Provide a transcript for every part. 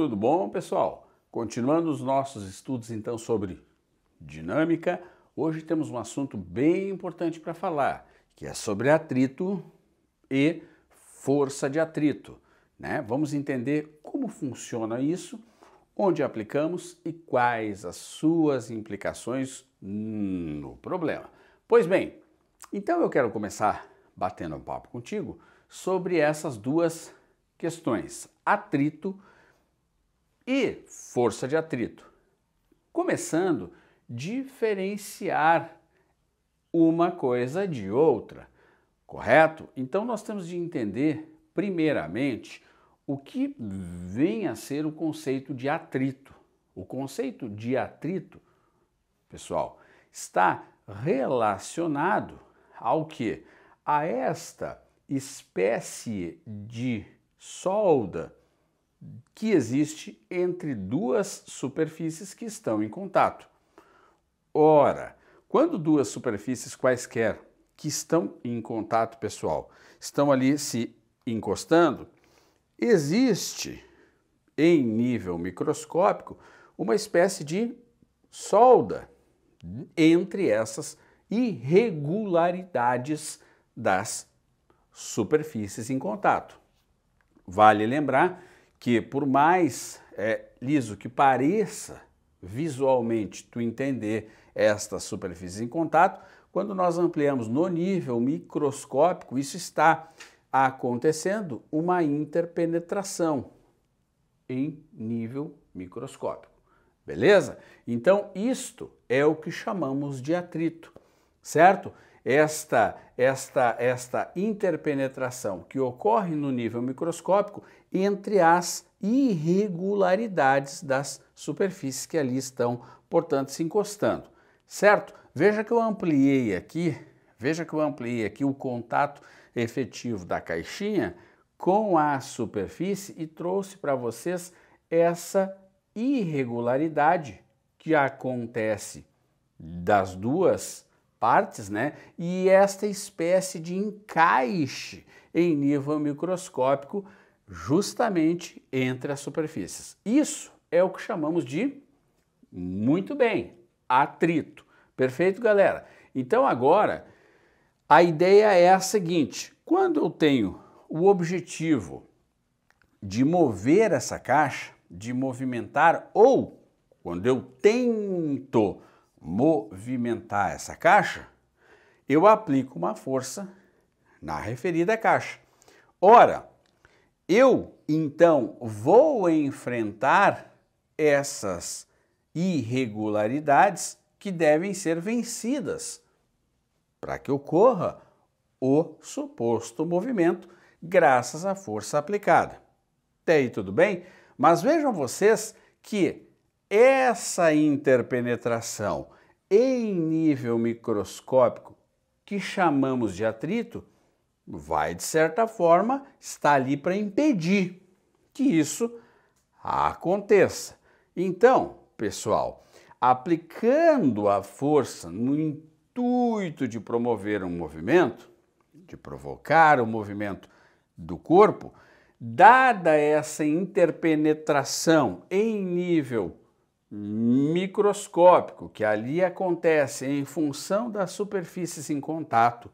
Tudo bom, pessoal? Continuando os nossos estudos então sobre dinâmica, hoje temos um assunto bem importante para falar, que é sobre atrito e força de atrito, né? Vamos entender como funciona isso, onde aplicamos e quais as suas implicações no problema. Pois bem, então eu quero começar batendo um papo contigo sobre essas duas questões, atrito e força de atrito. Começando, diferenciar uma coisa de outra, correto? Então nós temos de entender, primeiramente, o que vem a ser o conceito de atrito. O conceito de atrito, pessoal, está relacionado ao quê? A esta espécie de solda que existe entre duas superfícies que estão em contato. Ora, quando duas superfícies quaisquer que estão em contato, pessoal, estão ali se encostando, existe em nível microscópico uma espécie de solda entre essas irregularidades das superfícies em contato. Vale lembrar que por mais liso que pareça visualmente tu entender estas superfícies em contato, quando nós ampliamos no nível microscópico, isso está acontecendo uma interpenetração em nível microscópico, beleza? Então isto é o que chamamos de atrito, certo? Esta interpenetração que ocorre no nível microscópico entre as irregularidades das superfícies que ali estão, portanto, se encostando, certo? Veja que eu ampliei aqui o contato efetivo da caixinha com a superfície e trouxe para vocês essa irregularidade que acontece das duas partes, né? E esta espécie de encaixe em nível microscópico justamente entre as superfícies. Isso é o que chamamos de, muito bem, atrito. Perfeito, galera? Então agora, a ideia é a seguinte, quando eu tenho o objetivo de mover essa caixa, de movimentar, ou quando eu tento movimentar essa caixa, eu aplico uma força na referida caixa. Ora, eu então vou enfrentar essas irregularidades que devem ser vencidas para que ocorra o suposto movimento graças à força aplicada. Até aí tudo bem? Mas vejam vocês que essa interpenetração em nível microscópico, que chamamos de atrito, vai, de certa forma, estar ali para impedir que isso aconteça. Então, pessoal, aplicando a força no intuito de promover um movimento, de provocar o movimento do corpo, dada essa interpenetração em nível microscópico que ali acontece em função das superfícies em contato,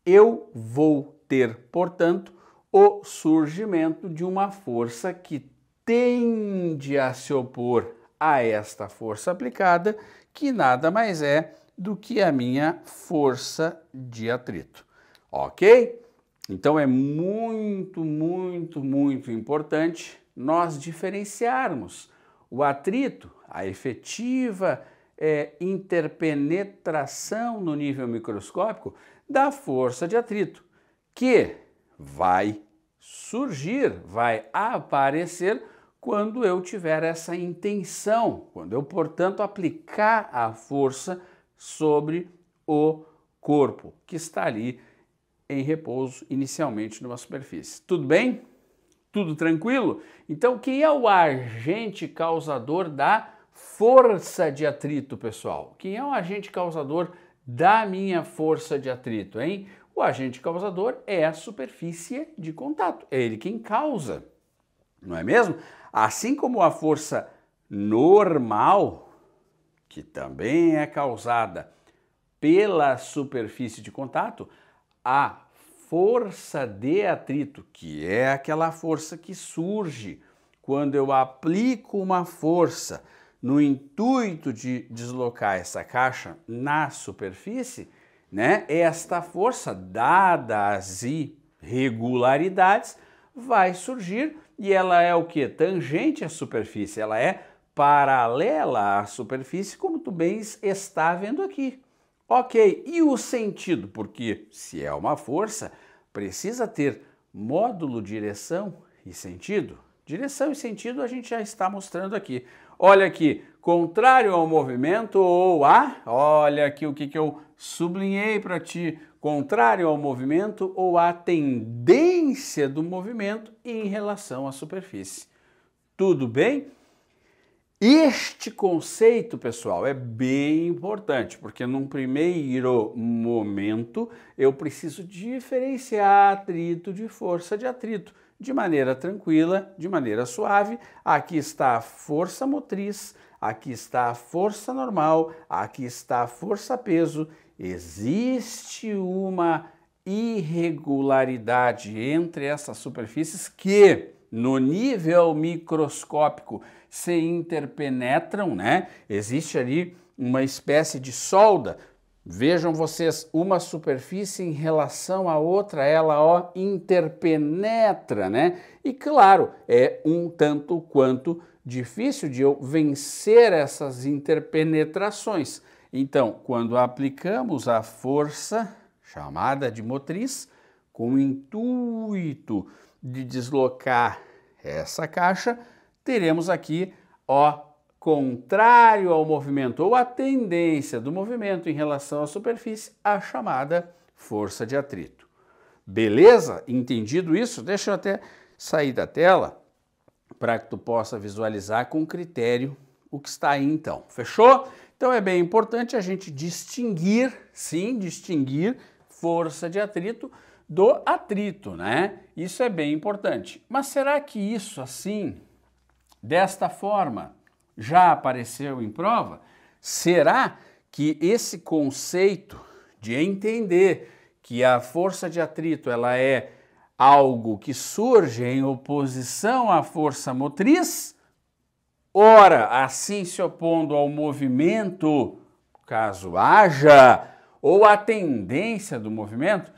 eu vou ter, portanto, o surgimento de uma força que tende a se opor a esta força aplicada, que nada mais é do que a minha força de atrito. Ok? Então é muito, muito, muito importante nós diferenciarmos o atrito, a efetiva interpenetração no nível microscópico da força de atrito, que vai surgir, vai aparecer quando eu tiver essa intenção, quando eu, portanto, aplicar a força sobre o corpo, que está ali em repouso inicialmente numa superfície. Tudo bem? Tudo tranquilo? Então, quem é o agente causador da força de atrito, pessoal? Quem é o agente causador da minha força de atrito, hein? O agente causador é a superfície de contato, é ele quem causa, não é mesmo? Assim como a força normal, que também é causada pela superfície de contato, a força de atrito, que é aquela força que surge quando eu aplico uma força no intuito de deslocar essa caixa na superfície, né? Esta força, dada as irregularidades, vai surgir e ela é o que? Tangente à superfície, ela é paralela à superfície, como tu bem está vendo aqui. Ok, e o sentido? Porque se é uma força, precisa ter módulo, direção e sentido. Direção e sentido a gente já está mostrando aqui. Olha aqui, contrário ao movimento ou a... Olha aqui o que eu sublinhei para ti. Contrário ao movimento ou a tendência do movimento em relação à superfície. Tudo bem? Este conceito, pessoal, é bem importante, porque num primeiro momento eu preciso diferenciar atrito de força de atrito, de maneira tranquila, de maneira suave. Aqui está a força motriz, aqui está a força normal, aqui está a força-peso. Existe uma irregularidade entre essas superfícies que, no nível microscópico, se interpenetram, né? Existe ali uma espécie de solda. Vejam vocês, uma superfície em relação à outra, ela interpenetra, né? E claro, é um tanto quanto difícil de eu vencer essas interpenetrações. Então, quando aplicamos a força chamada de motriz, com o intuito de deslocar essa caixa, teremos aqui, contrário ao movimento ou a tendência do movimento em relação à superfície, a chamada força de atrito. Beleza? Entendido isso? Deixa eu até sair da tela para que tu possa visualizar com critério o que está aí então. Fechou? Então é bem importante a gente distinguir, sim, distinguir força de atrito do atrito, né? Isso é bem importante. Mas será que isso assim, desta forma, já apareceu em prova? Será que esse conceito de entender que a força de atrito ela é algo que surge em oposição à força motriz, ora, assim se opondo ao movimento, caso haja, ou à tendência do movimento?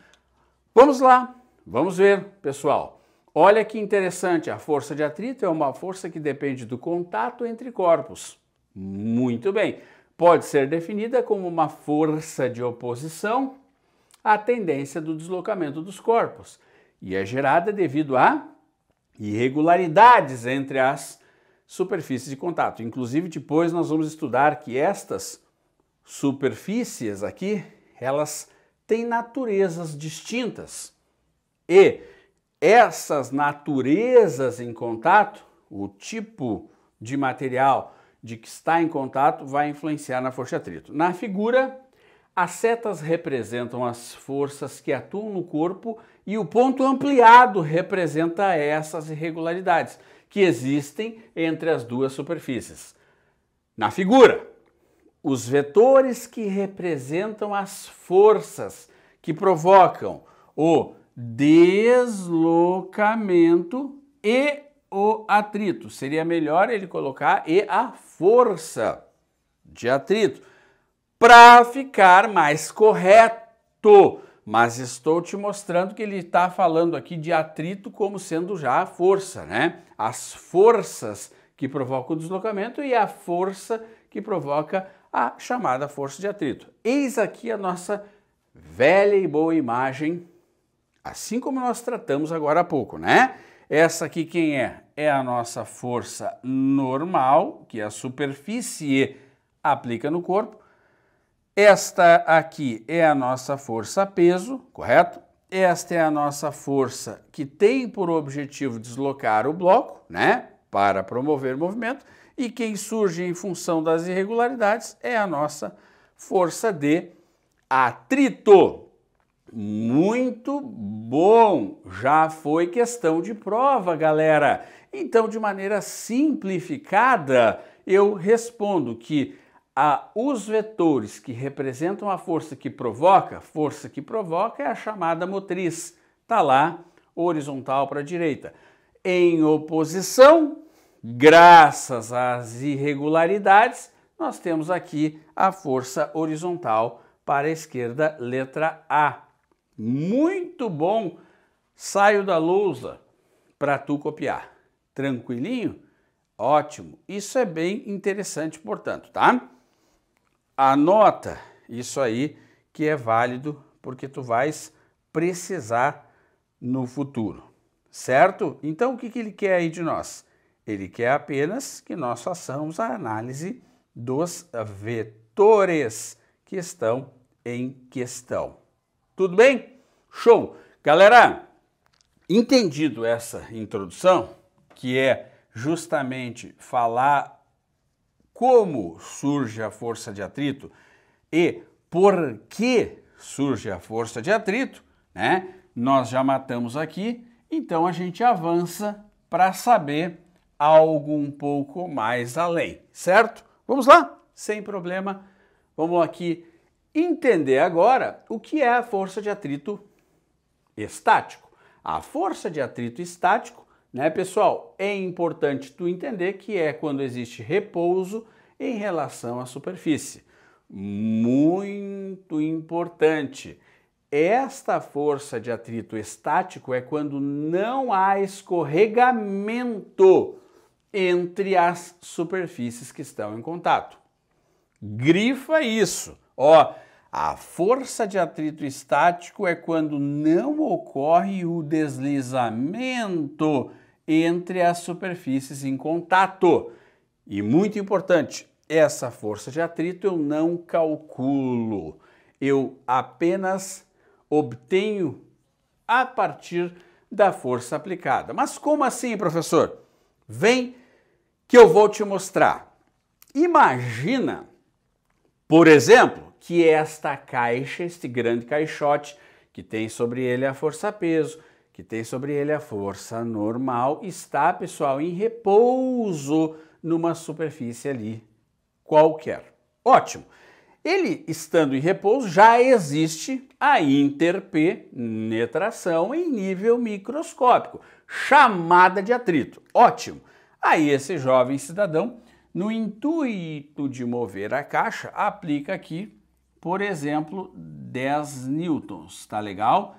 Vamos lá, vamos ver, pessoal. Olha que interessante, a força de atrito é uma força que depende do contato entre corpos. Muito bem, pode ser definida como uma força de oposição à tendência do deslocamento dos corpos e é gerada devido a irregularidades entre as superfícies de contato. Inclusive, depois nós vamos estudar que estas superfícies aqui, elas têm naturezas distintas e essas naturezas em contato, o tipo de material de que está em contato vai influenciar na força de atrito. Na figura, as setas representam as forças que atuam no corpo e o ponto ampliado representa essas irregularidades que existem entre as duas superfícies. Na figura, os vetores que representam as forças que provocam o deslocamento e o atrito. Seria melhor ele colocar e a força de atrito para ficar mais correto. Mas estou te mostrando que ele está falando aqui de atrito como sendo já a força, né? As forças que provocam o deslocamento e a força que provoca a chamada força de atrito. Eis aqui a nossa velha e boa imagem, assim como nós tratamos agora há pouco, né? Essa aqui quem é? É a nossa força normal, que a superfície aplica no corpo. Esta aqui é a nossa força-peso, correto? Esta é a nossa força que tem por objetivo deslocar o bloco, né? Para promover o movimento. E quem surge em função das irregularidades é a nossa força de atrito. Muito bom! Já foi questão de prova, galera. Então, de maneira simplificada, eu respondo que os vetores que representam a força que provoca é a chamada motriz. Está lá, horizontal para a direita. Em oposição, graças às irregularidades, nós temos aqui a força horizontal para a esquerda, letra A. Muito bom! Saio da lousa para tu copiar. Tranquilinho? Ótimo! Isso é bem interessante, portanto, tá? Anota isso aí que é válido porque tu vais precisar no futuro, certo? Então o que ele quer aí de nós? Ele quer apenas que nós façamos a análise dos vetores que estão em questão. Tudo bem? Show! Galera, entendido essa introdução, que é justamente falar como surge a força de atrito e por que surge a força de atrito, né? Nós já matamos aqui, então a gente avança para saber algo um pouco mais além, certo? Vamos lá? Sem problema. Vamos aqui entender agora o que é a força de atrito estático. A força de atrito estático, né, pessoal, é importante tu entender que é quando existe repouso em relação à superfície. Muito importante. Esta força de atrito estático é quando não há escorregamento entre as superfícies que estão em contato. Grifa isso. Ó, a força de atrito estático é quando não ocorre o deslizamento entre as superfícies em contato. E muito importante, essa força de atrito eu não calculo. Eu apenas obtenho a partir da força aplicada. Mas como assim, professor? Vem que eu vou te mostrar. Imagina, por exemplo, que esta caixa, este grande caixote, que tem sobre ele a força-peso, que tem sobre ele a força normal, está, pessoal, em repouso numa superfície ali qualquer. Ótimo! Ele estando em repouso, já existe a interpenetração em nível microscópico, chamada de atrito. Ótimo! Aí esse jovem cidadão, no intuito de mover a caixa, aplica aqui, por exemplo, 10 newtons, tá legal?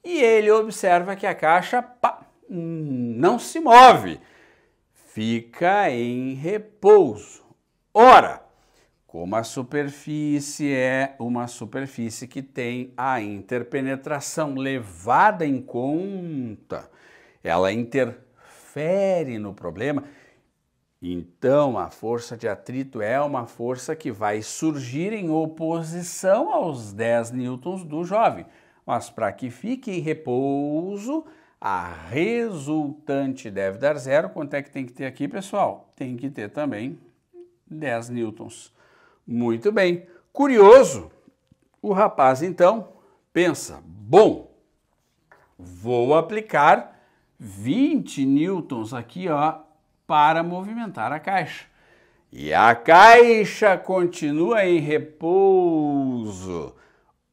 E ele observa que a caixa não se move, fica em repouso. Ora, como a superfície é uma superfície que tem a interpenetração levada em conta, ela interfere no problema, então a força de atrito é uma força que vai surgir em oposição aos 10 newtons do jovem. Mas para que fique em repouso, a resultante deve dar zero. Quanto é que tem que ter aqui, pessoal? Tem que ter também 10 newtons. Muito bem. Curioso, o rapaz então pensa, bom, vou aplicar 20 newtons aqui, ó, para movimentar a caixa. E a caixa continua em repouso.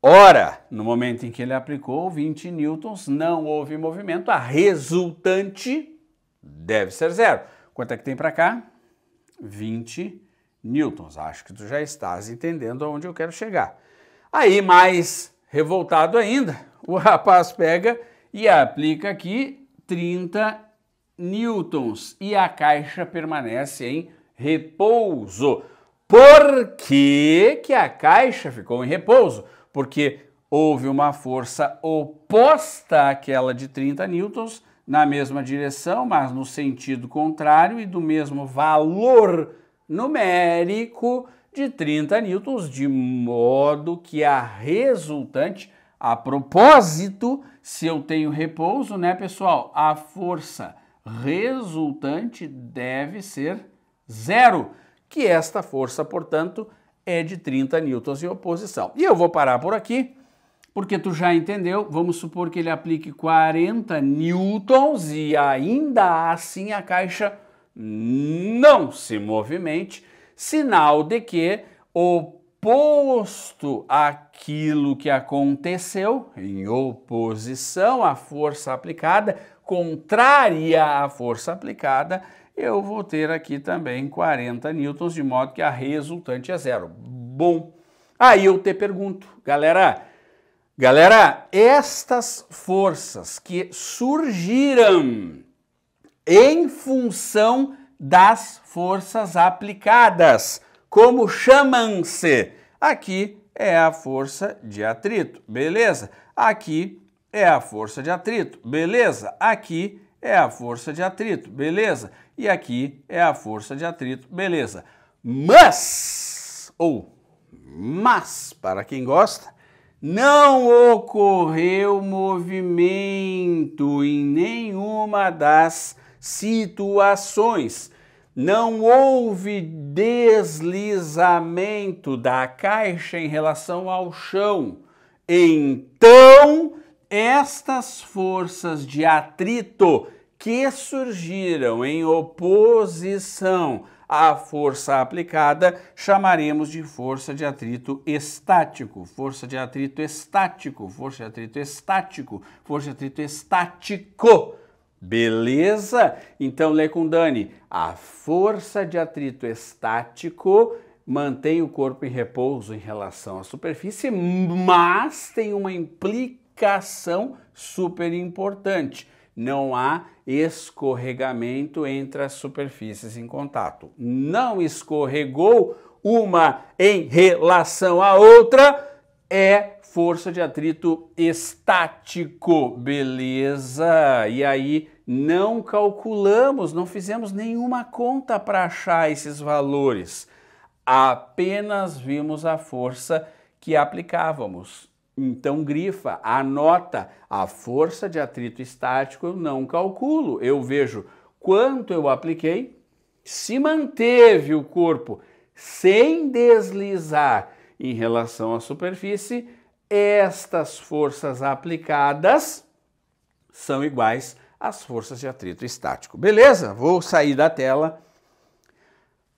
Ora, no momento em que ele aplicou 20 newtons, não houve movimento, a resultante deve ser zero. Quanto é que tem para cá? 20 newtons. Acho que tu já estás entendendo aonde eu quero chegar. Aí, mais revoltado ainda, o rapaz pega e aplica aqui 30 newtons e a caixa permanece em repouso. Por que a caixa ficou em repouso? Porque houve uma força oposta àquela de 30 newtons na mesma direção, mas no sentido contrário e do mesmo valor numérico de 30 newtons, de modo que a resultante, a propósito, se eu tenho repouso, né, pessoal, a força resultante deve ser zero, que esta força, portanto, é de 30 newtons em oposição. E eu vou parar por aqui, Porque tu já entendeu, vamos supor que ele aplique 40 newtons e ainda assim a caixa não se movimente, sinal de que oposto àquilo que aconteceu, em oposição à força aplicada, contrária à força aplicada, eu vou ter aqui também 40 newtons, de modo que a resultante é zero. Bom, aí eu te pergunto, galera, estas forças que surgiram em função das forças aplicadas, como chamam-se? Aqui é a força de atrito, beleza? Aqui é a força de atrito, beleza? Aqui é a força de atrito, beleza? E aqui é a força de atrito, beleza? Mas, para quem gosta, não ocorreu movimento em nenhuma das situações. Não houve deslizamento da caixa em relação ao chão. Então, estas forças de atrito que surgiram em oposição à força aplicada, chamaremos de força de atrito estático, força de atrito estático, força de atrito estático, força de atrito estático. Beleza? Então, lê com Dani. A força de atrito estático mantém o corpo em repouso em relação à superfície, mas tem uma implicação super importante. Não há escorregamento entre as superfícies em contato. Não escorregou uma em relação à outra, é força de atrito estático, beleza? E aí não calculamos, não fizemos nenhuma conta para achar esses valores. Apenas vimos a força que aplicávamos. Então grifa, anota, a força de atrito estático eu não calculo. Eu vejo quanto eu apliquei, se manteve o corpo sem deslizar em relação à superfície, estas forças aplicadas são iguais às forças de atrito estático. Beleza? Vou sair da tela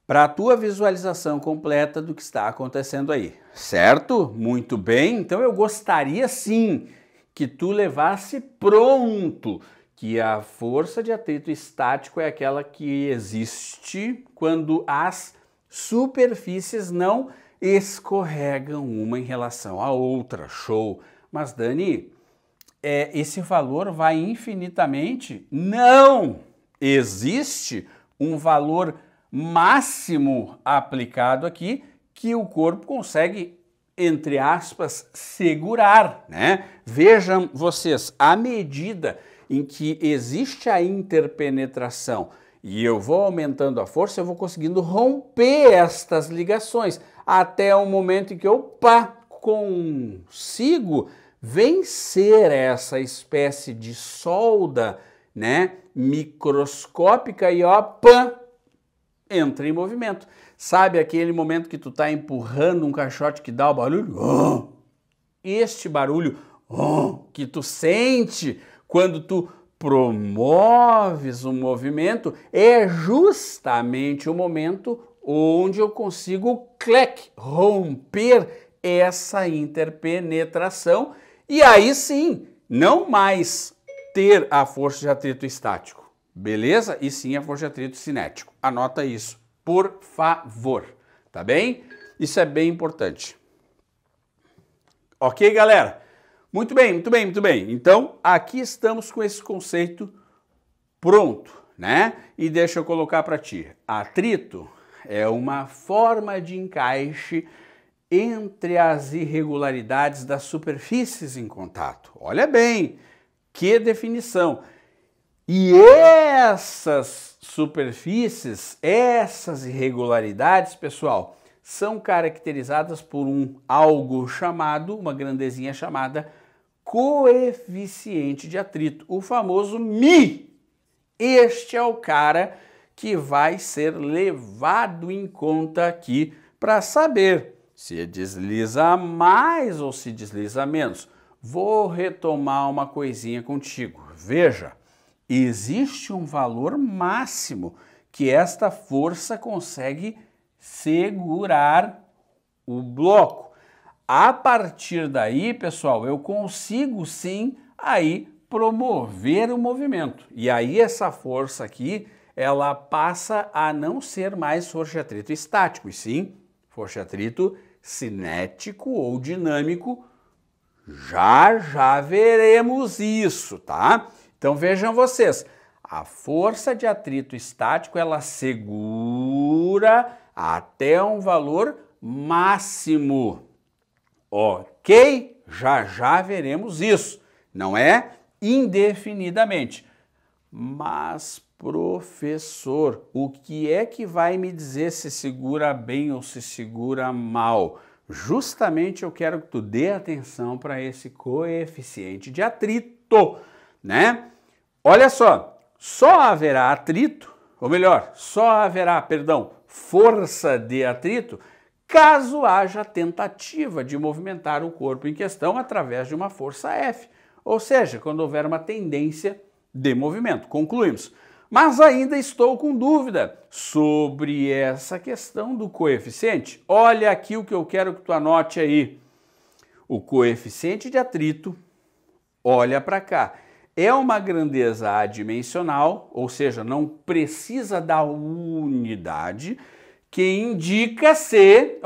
para a tua visualização completa do que está acontecendo aí, certo? Muito bem, então eu gostaria sim que tu levasse pronto que a força de atrito estático é aquela que existe quando as superfícies não escorregam uma em relação à outra, show. Mas Dani, esse valor vai infinitamente? Não! Existe um valor máximo aplicado aqui que o corpo consegue, entre aspas, segurar, né? Vejam vocês, à medida em que existe a interpenetração e eu vou aumentando a força, eu vou conseguindo romper estas ligações até o momento em que eu consigo vencer essa espécie de solda, né, microscópica e entra em movimento. Sabe aquele momento que tu tá empurrando um caixote que dá o barulho? Este barulho que tu sente quando tu promoves um movimento é justamente o momento onde eu consigo romper essa interpenetração e aí sim, não mais ter a força de atrito estático, beleza? E sim a força de atrito cinético. Anota isso, por favor, tá bem? Isso é bem importante. Ok, galera? Muito bem, muito bem, muito bem. Então, aqui estamos com esse conceito pronto, né? E deixa eu colocar para ti. Atrito é uma forma de encaixe entre as irregularidades das superfícies em contato. Olha bem, que definição! E essas superfícies, essas irregularidades, pessoal, são caracterizadas por algo chamado, uma grandezinha chamada coeficiente de atrito, o famoso μ. Este é o cara que vai ser levado em conta aqui para saber se desliza mais ou se desliza menos. vou retomar uma coisinha contigo. Veja, existe um valor máximo que esta força consegue segurar o bloco. A partir daí, pessoal, eu consigo sim aí promover o movimento. E aí essa força aqui, ela passa a não ser mais força de atrito estático, e sim força de atrito cinético ou dinâmico. Já veremos isso, tá? Então vejam vocês, a força de atrito estático, ela segura até um valor máximo. Ok? Já veremos isso. Não é indefinidamente. Mas, professor, o que é que vai me dizer se segura bem ou se segura mal? Justamente eu quero que tu dê atenção para esse coeficiente de atrito, né? Olha só haverá atrito, ou melhor, só haverá, força de atrito, caso haja tentativa de movimentar o corpo em questão através de uma força F, ou seja, quando houver uma tendência de movimento. Concluímos. Mas ainda estou com dúvida sobre essa questão do coeficiente. Olha aqui o que eu quero que tu anote aí. O coeficiente de atrito, olha para cá, é uma grandeza adimensional, ou seja, não precisa da unidade, que indica se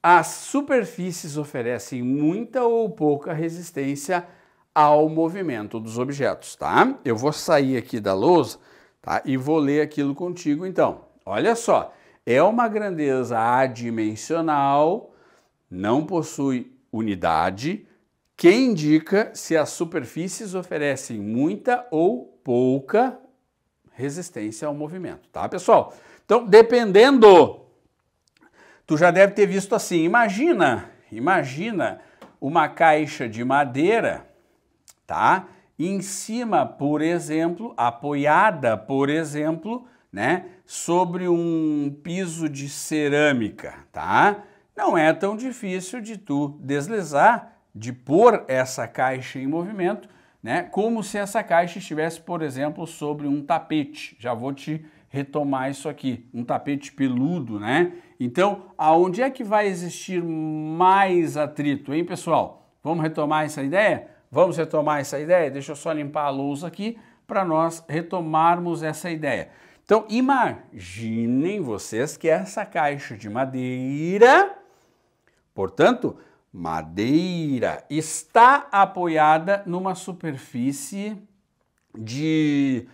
as superfícies oferecem muita ou pouca resistência ao movimento dos objetos, tá? Eu vou sair aqui da lousa, tá? E vou ler aquilo contigo, então. Olha só, é uma grandeza adimensional, não possui unidade, que indica se as superfícies oferecem muita ou pouca resistência ao movimento, tá, pessoal? Então, dependendo, tu já deve ter visto assim, imagina uma caixa de madeira, tá? Em cima, por exemplo, apoiada, por exemplo, né, sobre um piso de cerâmica, tá? Não é tão difícil de tu deslizar, de pôr essa caixa em movimento, né? Como se essa caixa estivesse, por exemplo, sobre um tapete. Já vou te retomar isso aqui, um tapete peludo, né? Então, aonde é que vai existir mais atrito, hein, pessoal? Vamos retomar essa ideia? Vamos retomar essa ideia? Deixa eu só limpar a lousa aqui para nós retomarmos essa ideia. Então, imaginem vocês que essa caixa de madeira, portanto, madeira, está apoiada numa superfície de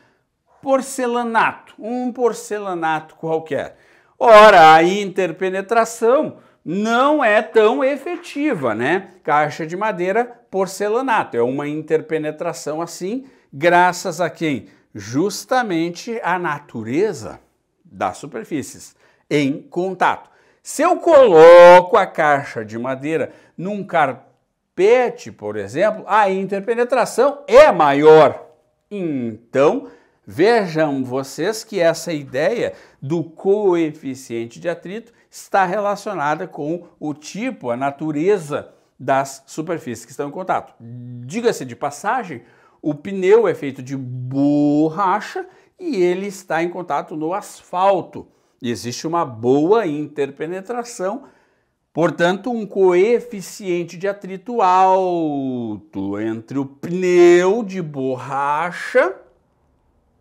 porcelanato, um porcelanato qualquer. Ora, a interpenetração não é tão efetiva, né? Caixa de madeira, porcelanato, é uma interpenetração assim, graças a quem? Justamente a natureza das superfícies em contato. Se eu coloco a caixa de madeira num carpete, por exemplo, a interpenetração é maior. Então, vejam vocês que essa ideia do coeficiente de atrito está relacionada com o tipo, a natureza das superfícies que estão em contato. Diga-se de passagem, o pneu é feito de borracha e ele está em contato no asfalto. Existe uma boa interpenetração, portanto, um coeficiente de atrito alto entre o pneu de borracha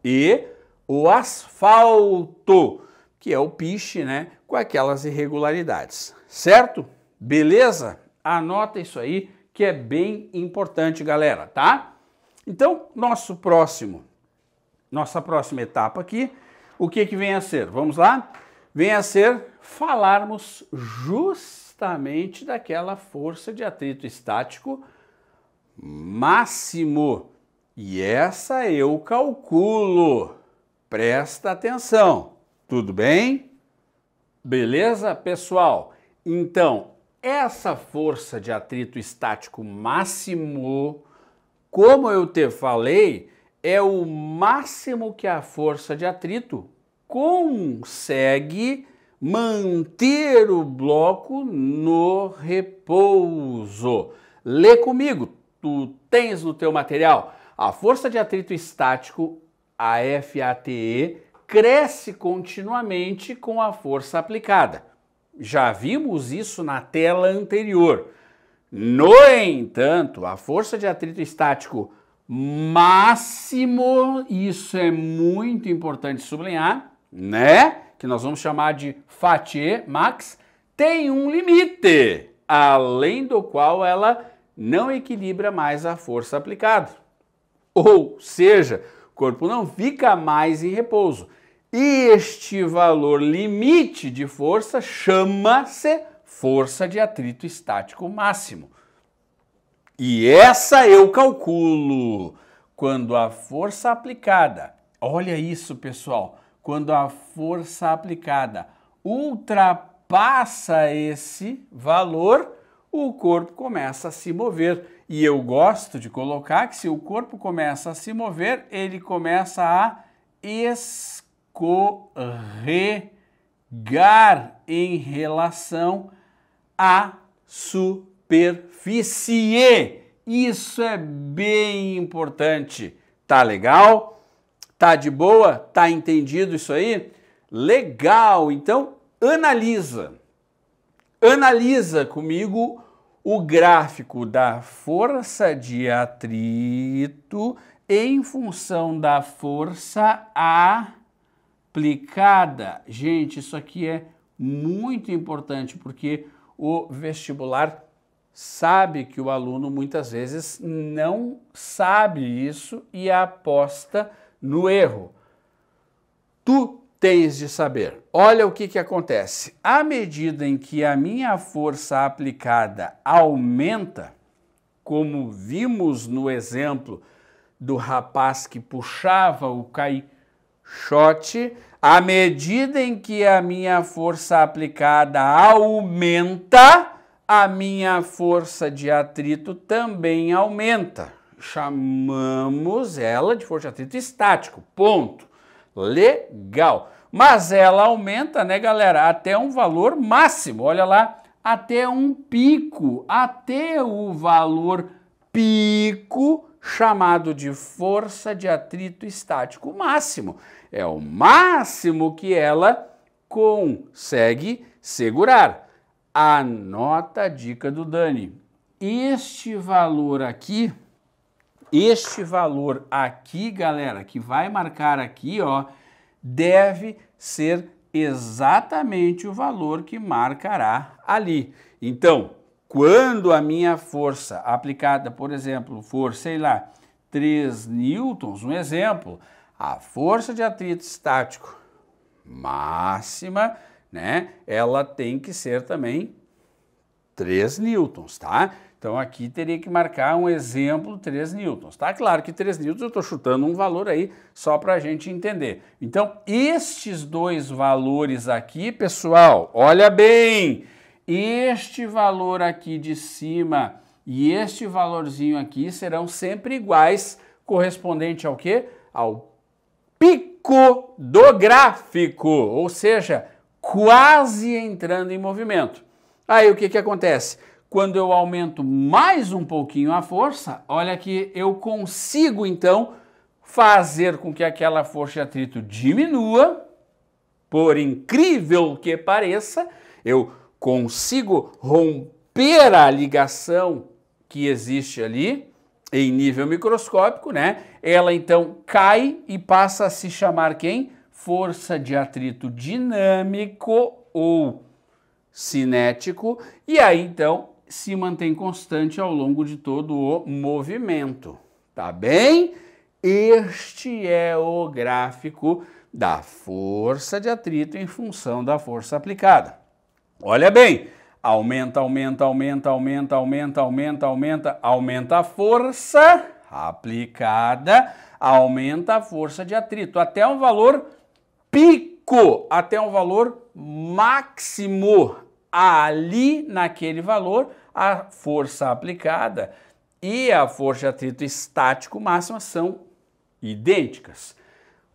e o asfalto, que é o piche, né, com aquelas irregularidades, certo? Beleza? Anota isso aí, que é bem importante, galera, tá? Então, nossa próxima etapa aqui, o que vem a ser? Vamos lá? Vem a ser falarmos justamente daquela força de atrito estático máximo. E essa eu calculo. Presta atenção. Tudo bem? Beleza, pessoal? Então, essa força de atrito estático máximo, como eu te falei, é o máximo que a força de atrito consegue manter o bloco no repouso. Lê comigo, tu tens no teu material. A força de atrito estático, a FATE, cresce continuamente com a força aplicada. Já vimos isso na tela anterior. No entanto, a força de atrito estático máximo, isso é muito importante sublinhar, né? Que nós vamos chamar de FATE max, tem um limite, além do qual ela não equilibra mais a força aplicada. Ou seja, o corpo não fica mais em repouso. Este valor limite de força chama-se força de atrito estático máximo. E essa eu calculo quando a força aplicada, olha isso pessoal, quando a força aplicada ultrapassa esse valor, o corpo começa a se mover. E eu gosto de colocar que se o corpo começa a se mover, ele começa a escorregar em relação à superfície. Isso é bem importante. Tá legal? Tá de boa? Tá entendido isso aí? Legal! Então, analisa comigo o gráfico da força de atrito em função da força aplicada. Gente, isso aqui é muito importante porque o vestibular sabe que o aluno muitas vezes não sabe isso e aposta no erro. Tu tens de saber. Olha o que acontece. À medida em que a minha força aplicada aumenta, como vimos no exemplo do rapaz que puxava o caixote, à medida em que a minha força aplicada aumenta, a minha força de atrito também aumenta. Chamamos ela de força de atrito estático, ponto. Legal. Mas ela aumenta, né, galera, até um valor máximo. Olha lá, até um pico, até o valor pico chamado de força de atrito estático máximo. É o máximo que ela consegue segurar. Anota a dica do Dani. Este valor aqui, galera, que vai marcar aqui, ó, deve ser exatamente o valor que marcará ali. Então, quando a minha força aplicada, por exemplo, for, sei lá, 3 newtons, um exemplo, a força de atrito estático máxima, né, ela tem que ser também 3 newtons, tá? Então aqui teria que marcar um exemplo 3 newtons, tá? Claro que 3 newtons eu estou chutando um valor aí só para a gente entender. Então estes dois valores aqui, pessoal, olha bem, este valor aqui de cima e este valorzinho aqui serão sempre iguais, correspondente ao quê? Ao pico do gráfico, ou seja, quase entrando em movimento. Aí o que acontece? Quando eu aumento mais um pouquinho a força, olha que eu consigo então fazer com que aquela força de atrito diminua, por incrível que pareça, eu consigo romper a ligação que existe ali em nível microscópico, né? Ela então cai e passa a se chamar quem? Força de atrito dinâmico ou cinético, e aí então se mantém constante ao longo de todo o movimento, tá bem? Este é o gráfico da força de atrito em função da força aplicada. Olha bem, aumenta a força aplicada, aumenta a força de atrito, até um valor pico, até um valor máximo. Ali naquele valor, a força aplicada e a força de atrito estático máxima são idênticas.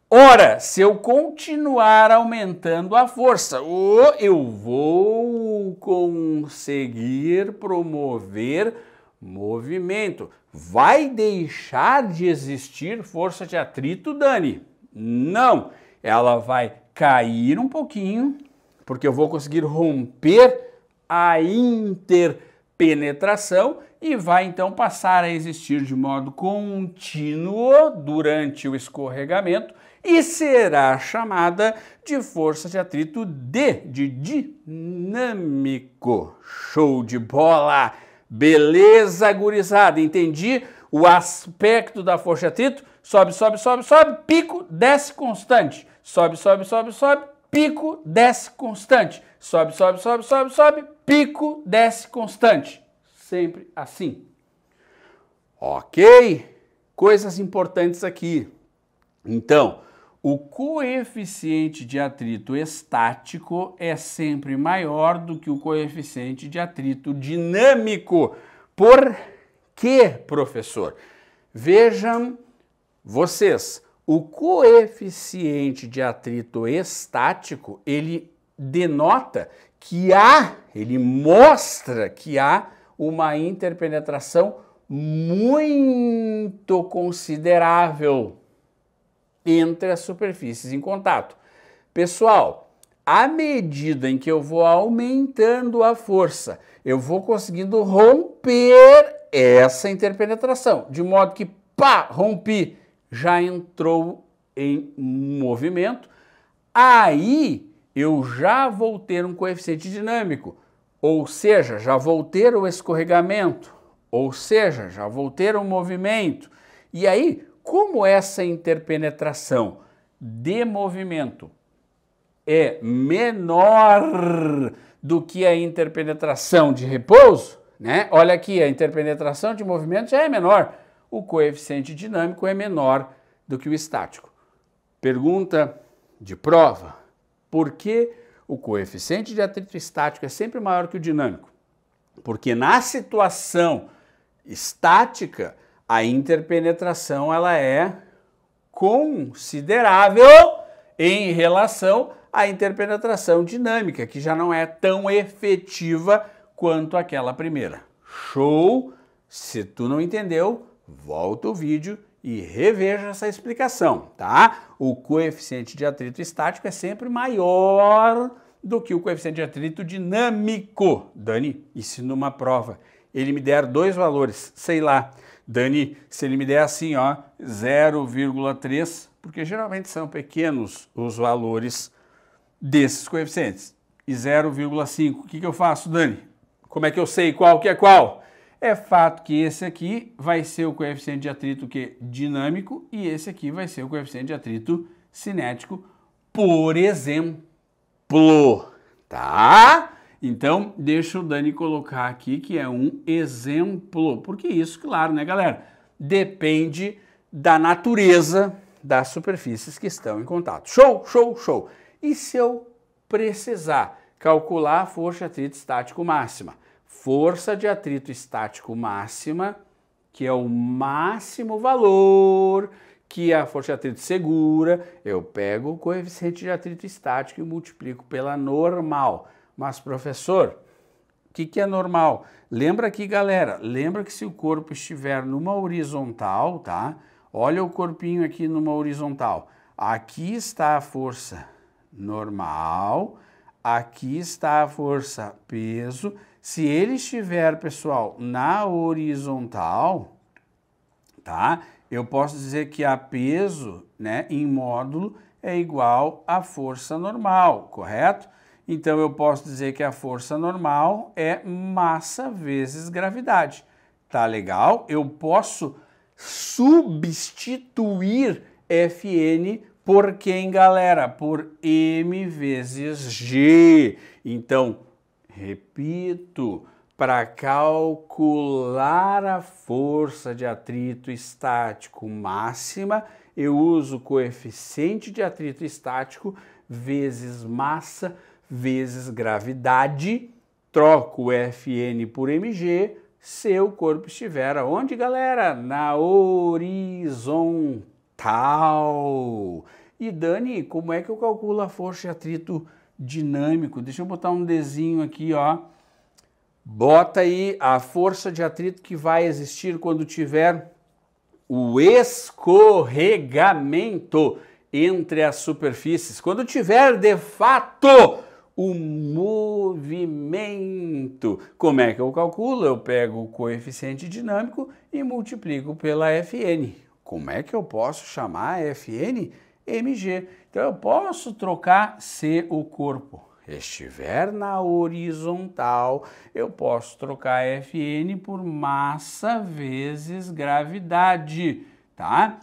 Ora, se eu continuar aumentando a força, eu vou conseguir promover movimento. Vai deixar de existir força de atrito, Dani? Não, ela vai cair um pouquinho, porque eu vou conseguir romper a interpenetração e vai então passar a existir de modo contínuo durante o escorregamento e será chamada de força de atrito de dinâmico. Show de bola! Beleza, gurizada? Entendi o aspecto da força de atrito? Sobe, sobe, sobe, sobe, pico, desce constante. Sobe, sobe, sobe, sobe, pico, desce constante. Sobe, sobe, sobe, sobe, sobe, pico, desce constante. Sempre assim. Ok? Coisas importantes aqui. Então, o coeficiente de atrito estático é sempre maior do que o coeficiente de atrito dinâmico. Por quê, professor? Vejam vocês, o coeficiente de atrito estático, ele denota que ele mostra que há uma interpenetração muito considerável entre as superfícies em contato. Pessoal, à medida em que eu vou aumentando a força, eu vou conseguindo romper essa interpenetração, de modo que, pá, rompi, já entrou em movimento, aí eu já vou ter um coeficiente dinâmico, ou seja, já vou ter o escorregamento, ou seja, já vou ter um movimento, e aí, como essa interpenetração de movimento é menor do que a interpenetração de repouso, né? Olha aqui, a interpenetração de movimento já é menor. O coeficiente dinâmico é menor do que o estático. Pergunta de prova: por que o coeficiente de atrito estático é sempre maior que o dinâmico? Porque na situação estática, a interpenetração ela é considerável em relação à interpenetração dinâmica, que já não é tão efetiva quanto aquela primeira. Show? Se tu não entendeu, volta o vídeo e reveja essa explicação, tá? O coeficiente de atrito estático é sempre maior do que o coeficiente de atrito dinâmico. Dani, e se numa prova ele me der dois valores, sei lá, Dani, se ele me der assim, ó, 0,3, porque geralmente são pequenos os valores desses coeficientes, e 0,5, o que eu faço, Dani? Como é que eu sei qual que é qual? É fato que esse aqui vai ser o coeficiente de atrito dinâmico e esse aqui vai ser o coeficiente de atrito cinético, por exemplo, tá? Então, deixa o Dani colocar aqui que é um exemplo, porque isso, claro, né, galera, depende da natureza das superfícies que estão em contato. Show, show, show. E se eu precisar calcular a força de atrito estático máxima? Força de atrito estático máxima, que é o máximo valor que a força de atrito segura, eu pego o coeficiente de atrito estático e multiplico pela normal. Mas, professor, o que é normal? Lembra aqui, galera, lembra que se o corpo estiver numa horizontal, tá? Olha o corpinho aqui numa horizontal. Aqui está a força normal, aqui está a força peso. Se ele estiver, pessoal, na horizontal, tá? Eu posso dizer que a peso, né, em módulo é igual à força normal, correto? Então, eu posso dizer que a força normal é massa vezes gravidade. Tá legal? Eu posso substituir Fn por quem, galera? Por m vezes g. Então, repito, para calcular a força de atrito estático máxima, eu uso o coeficiente de atrito estático vezes massa vezes gravidade, troco o Fn por mg, se o corpo estiver aonde, galera? Na horizontal. E Dani, como é que eu calculo a força de atrito dinâmico? Deixa eu botar um desenho aqui, ó. Bota aí a força de atrito que vai existir quando tiver o escorregamento entre as superfícies. Quando tiver, de fato, o movimento. Como é que eu calculo? Eu pego o coeficiente dinâmico e multiplico pela Fn. Como é que eu posso chamar a Fn? mg. Então eu posso trocar se o corpo estiver na horizontal, eu posso trocar Fn por massa vezes gravidade, tá?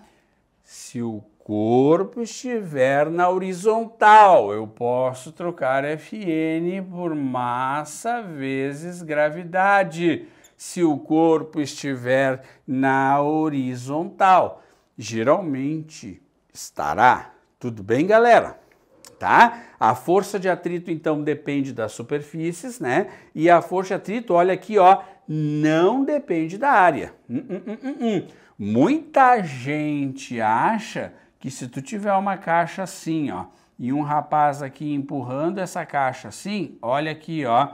Se o corpo estiver na horizontal, eu posso trocar Fn por massa vezes gravidade. Se o corpo estiver na horizontal, geralmente estará. Tudo bem, galera? Tá? A força de atrito, então, depende das superfícies, né? E a força de atrito, olha aqui, ó, não depende da área. Muita gente acha que se tu tiver uma caixa assim, ó, e um rapaz aqui empurrando essa caixa assim, olha aqui, ó,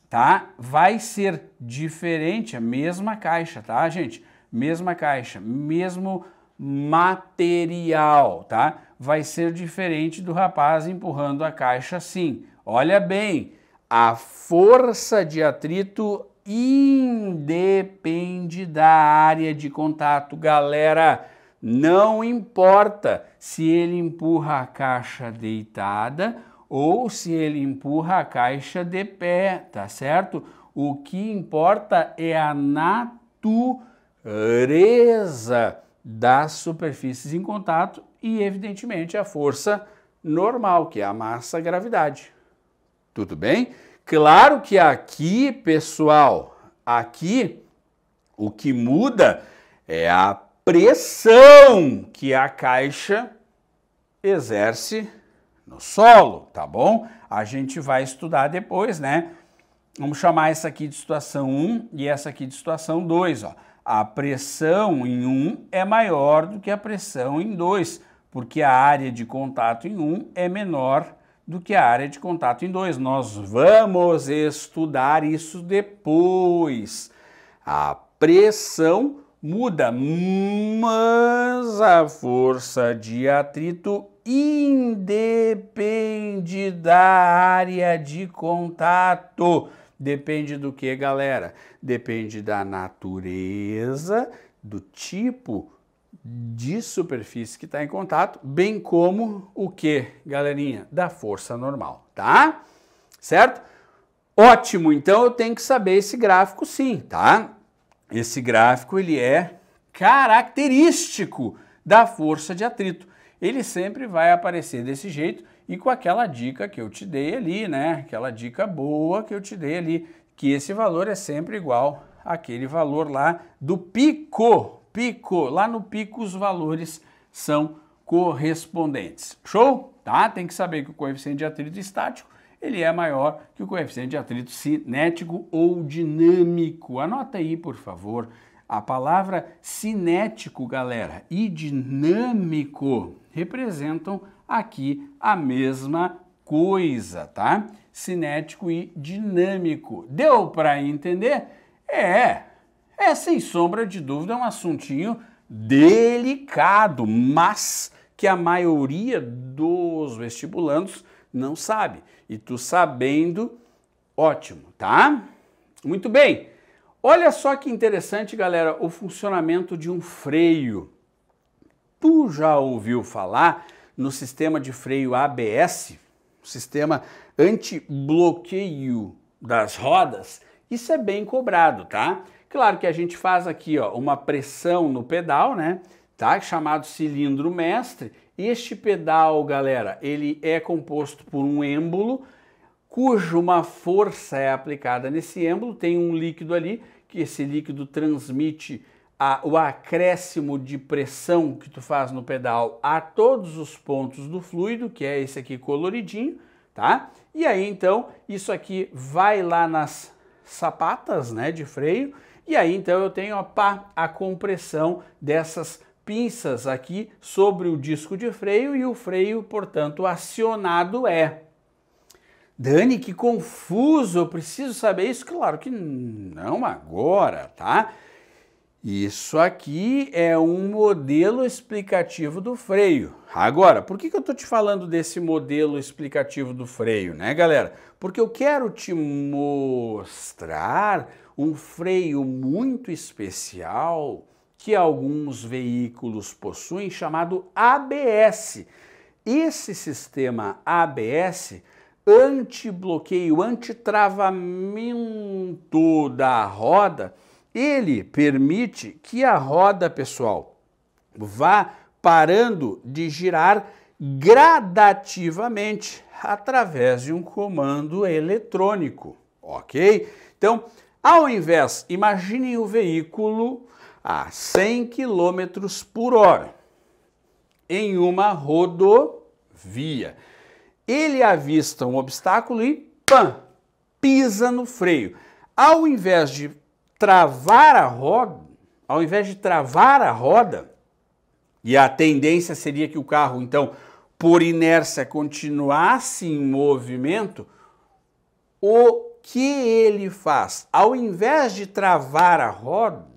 tá? Vai ser diferente, a mesma caixa, tá, gente? Mesma caixa, mesmo material, tá? Vai ser diferente do rapaz empurrando a caixa assim. Olha bem, a força de atrito independe da área de contato, galera. Não importa se ele empurra a caixa deitada ou se ele empurra a caixa de pé, tá certo? O que importa é a natureza das superfícies em contato e, evidentemente, a força normal, que é a massa-gravidade. Tudo bem? Claro que aqui, pessoal, aqui o que muda é a pressão que a caixa exerce no solo, tá bom? A gente vai estudar depois, né? Vamos chamar essa aqui de situação 1 e essa aqui de situação 2, ó. A pressão em 1 é maior do que a pressão em 2, porque a área de contato em 1 é menor do que a área de contato em 2. Nós vamos estudar isso depois. A pressão muda, mas a força de atrito independe da área de contato. Depende do que, galera? Depende da natureza, do tipo de superfície que está em contato, bem como o que, galerinha? Da força normal, tá? Certo? Ótimo, então eu tenho que saber esse gráfico sim, tá? Esse gráfico, ele é característico da força de atrito. Ele sempre vai aparecer desse jeito e com aquela dica que eu te dei ali, né? Aquela dica boa que eu te dei ali, que esse valor é sempre igual àquele valor lá do pico. Lá no pico os valores são correspondentes. Show? Tá? Tem que saber que o coeficiente de atrito estático ele é maior que o coeficiente de atrito cinético ou dinâmico. Anota aí, por favor. A palavra cinético, galera, e dinâmico representam aqui a mesma coisa, tá? Cinético e dinâmico. Deu para entender? É sem sombra de dúvida um assuntinho delicado, mas que a maioria dos vestibulandos não sabe. E tu sabendo, ótimo, tá? Muito bem. Olha só que interessante, galera, o funcionamento de um freio. Tu já ouviu falar no sistema de freio ABS, sistema anti-bloqueio das rodas? Isso é bem cobrado, tá? Claro que a gente faz aqui, ó, uma pressão no pedal, né? Tá? Chamado cilindro mestre. Este pedal, galera, ele é composto por um êmbolo, cuja uma força é aplicada nesse êmbolo, tem um líquido ali, que esse líquido transmite o acréscimo de pressão que tu faz no pedal a todos os pontos do fluido, que é esse aqui coloridinho, tá? E aí, então, isso aqui vai lá nas sapatas, né, de freio, e aí, então, eu tenho a compressão dessas pinças aqui sobre o disco de freio e o freio, portanto, acionado é. Dani, que confuso, eu preciso saber isso? Claro que não agora, tá? Isso aqui é um modelo explicativo do freio. Agora, por que eu estou te falando desse modelo explicativo do freio, né, galera? Porque eu quero te mostrar um freio muito especial que alguns veículos possuem, chamado ABS. Esse sistema ABS, anti-bloqueio, anti-travamento da roda, ele permite que a roda, pessoal, vá parando de girar gradativamente através de um comando eletrônico, ok? Então, ao invés, imaginem o veículo a 100 km por hora em uma rodovia. Ele avista um obstáculo e pam, pisa no freio. Ao invés de travar a roda, e a tendência seria que o carro, então, por inércia, continuasse em movimento, o que ele faz? Ao invés de travar a roda,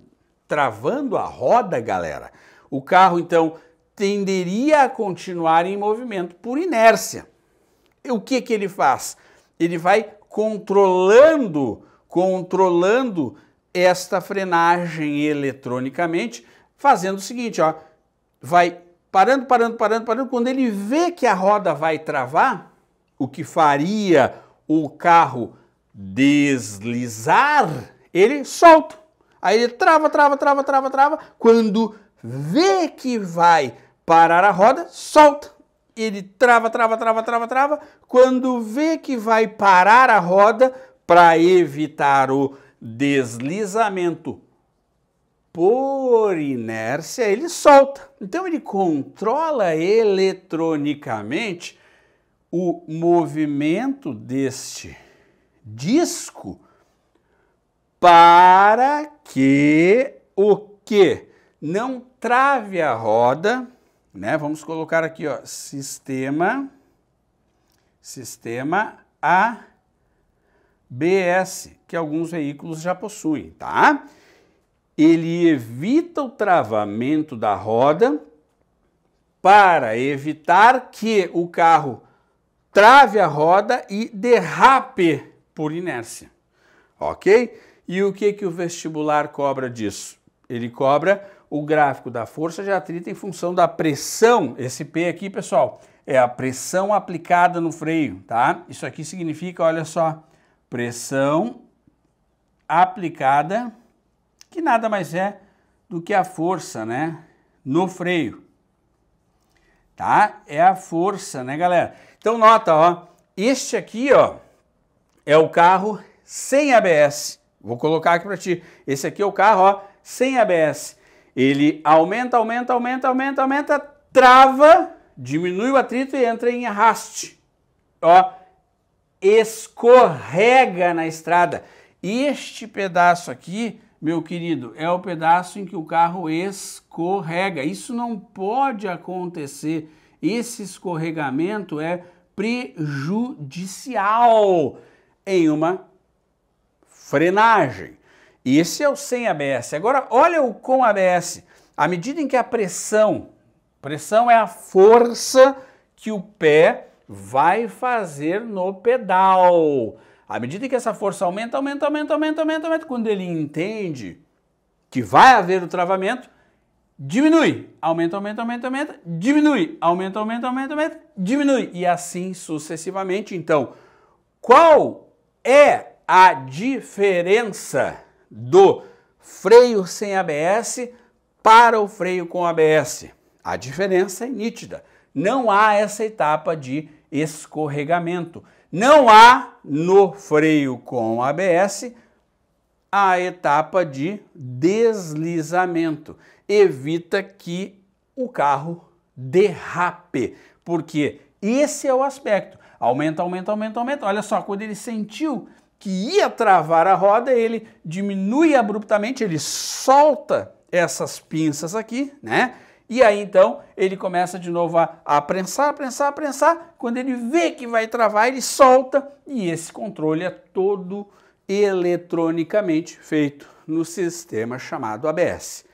travando a roda, galera, o carro, então, tenderia a continuar em movimento por inércia. O que ele faz? Ele vai controlando esta frenagem eletronicamente, fazendo o seguinte, ó, vai parando. Quando ele vê que a roda vai travar, o que faria o carro deslizar, ele solta. Aí ele trava. Quando vê que vai parar a roda, solta. Ele trava. Quando vê que vai parar a roda, para evitar o deslizamento por inércia, ele solta. Então ele controla eletronicamente o movimento deste disco para que o quê? Não trave a roda, né? Vamos colocar aqui, ó, sistema ABS, que alguns veículos já possuem, tá? Ele evita o travamento da roda para evitar que o carro trave a roda e derrape por inércia, ok? E o que o vestibular cobra disso? Ele cobra o gráfico da força de atrito em função da pressão. Esse P aqui, pessoal, é a pressão aplicada no freio, tá? Isso aqui significa, olha só, pressão aplicada, que nada mais é do que a força, né, no freio, tá? É a força, né, galera? Então nota, ó, este aqui, ó, é o carro sem ABS. Vou colocar aqui para ti. Esse aqui é o carro, ó, sem ABS. Ele aumenta, trava, diminui o atrito e entra em arraste. Ó, escorrega na estrada. Este pedaço aqui, meu querido, é o pedaço em que o carro escorrega. Isso não pode acontecer. Esse escorregamento é prejudicial em uma frenagem. Esse é o sem ABS. Agora, olha o com ABS. À medida em que a pressão é a força que o pé vai fazer no pedal. À medida que essa força aumenta, quando ele entende que vai haver o travamento, diminui, aumenta, diminui, aumenta, diminui, e assim sucessivamente. Então, qual é a diferença do freio sem ABS para o freio com ABS? A diferença é nítida. Não há essa etapa de escorregamento. Não há no freio com ABS a etapa de deslizamento. Evita que o carro derrape, porque esse é o aspecto. Aumenta. Olha só, quando ele sentiu que ia travar a roda, ele diminui abruptamente, ele solta essas pinças aqui, né? E aí então ele começa de novo a prensar. Quando ele vê que vai travar, ele solta e esse controle é todo eletronicamente feito no sistema chamado ABS.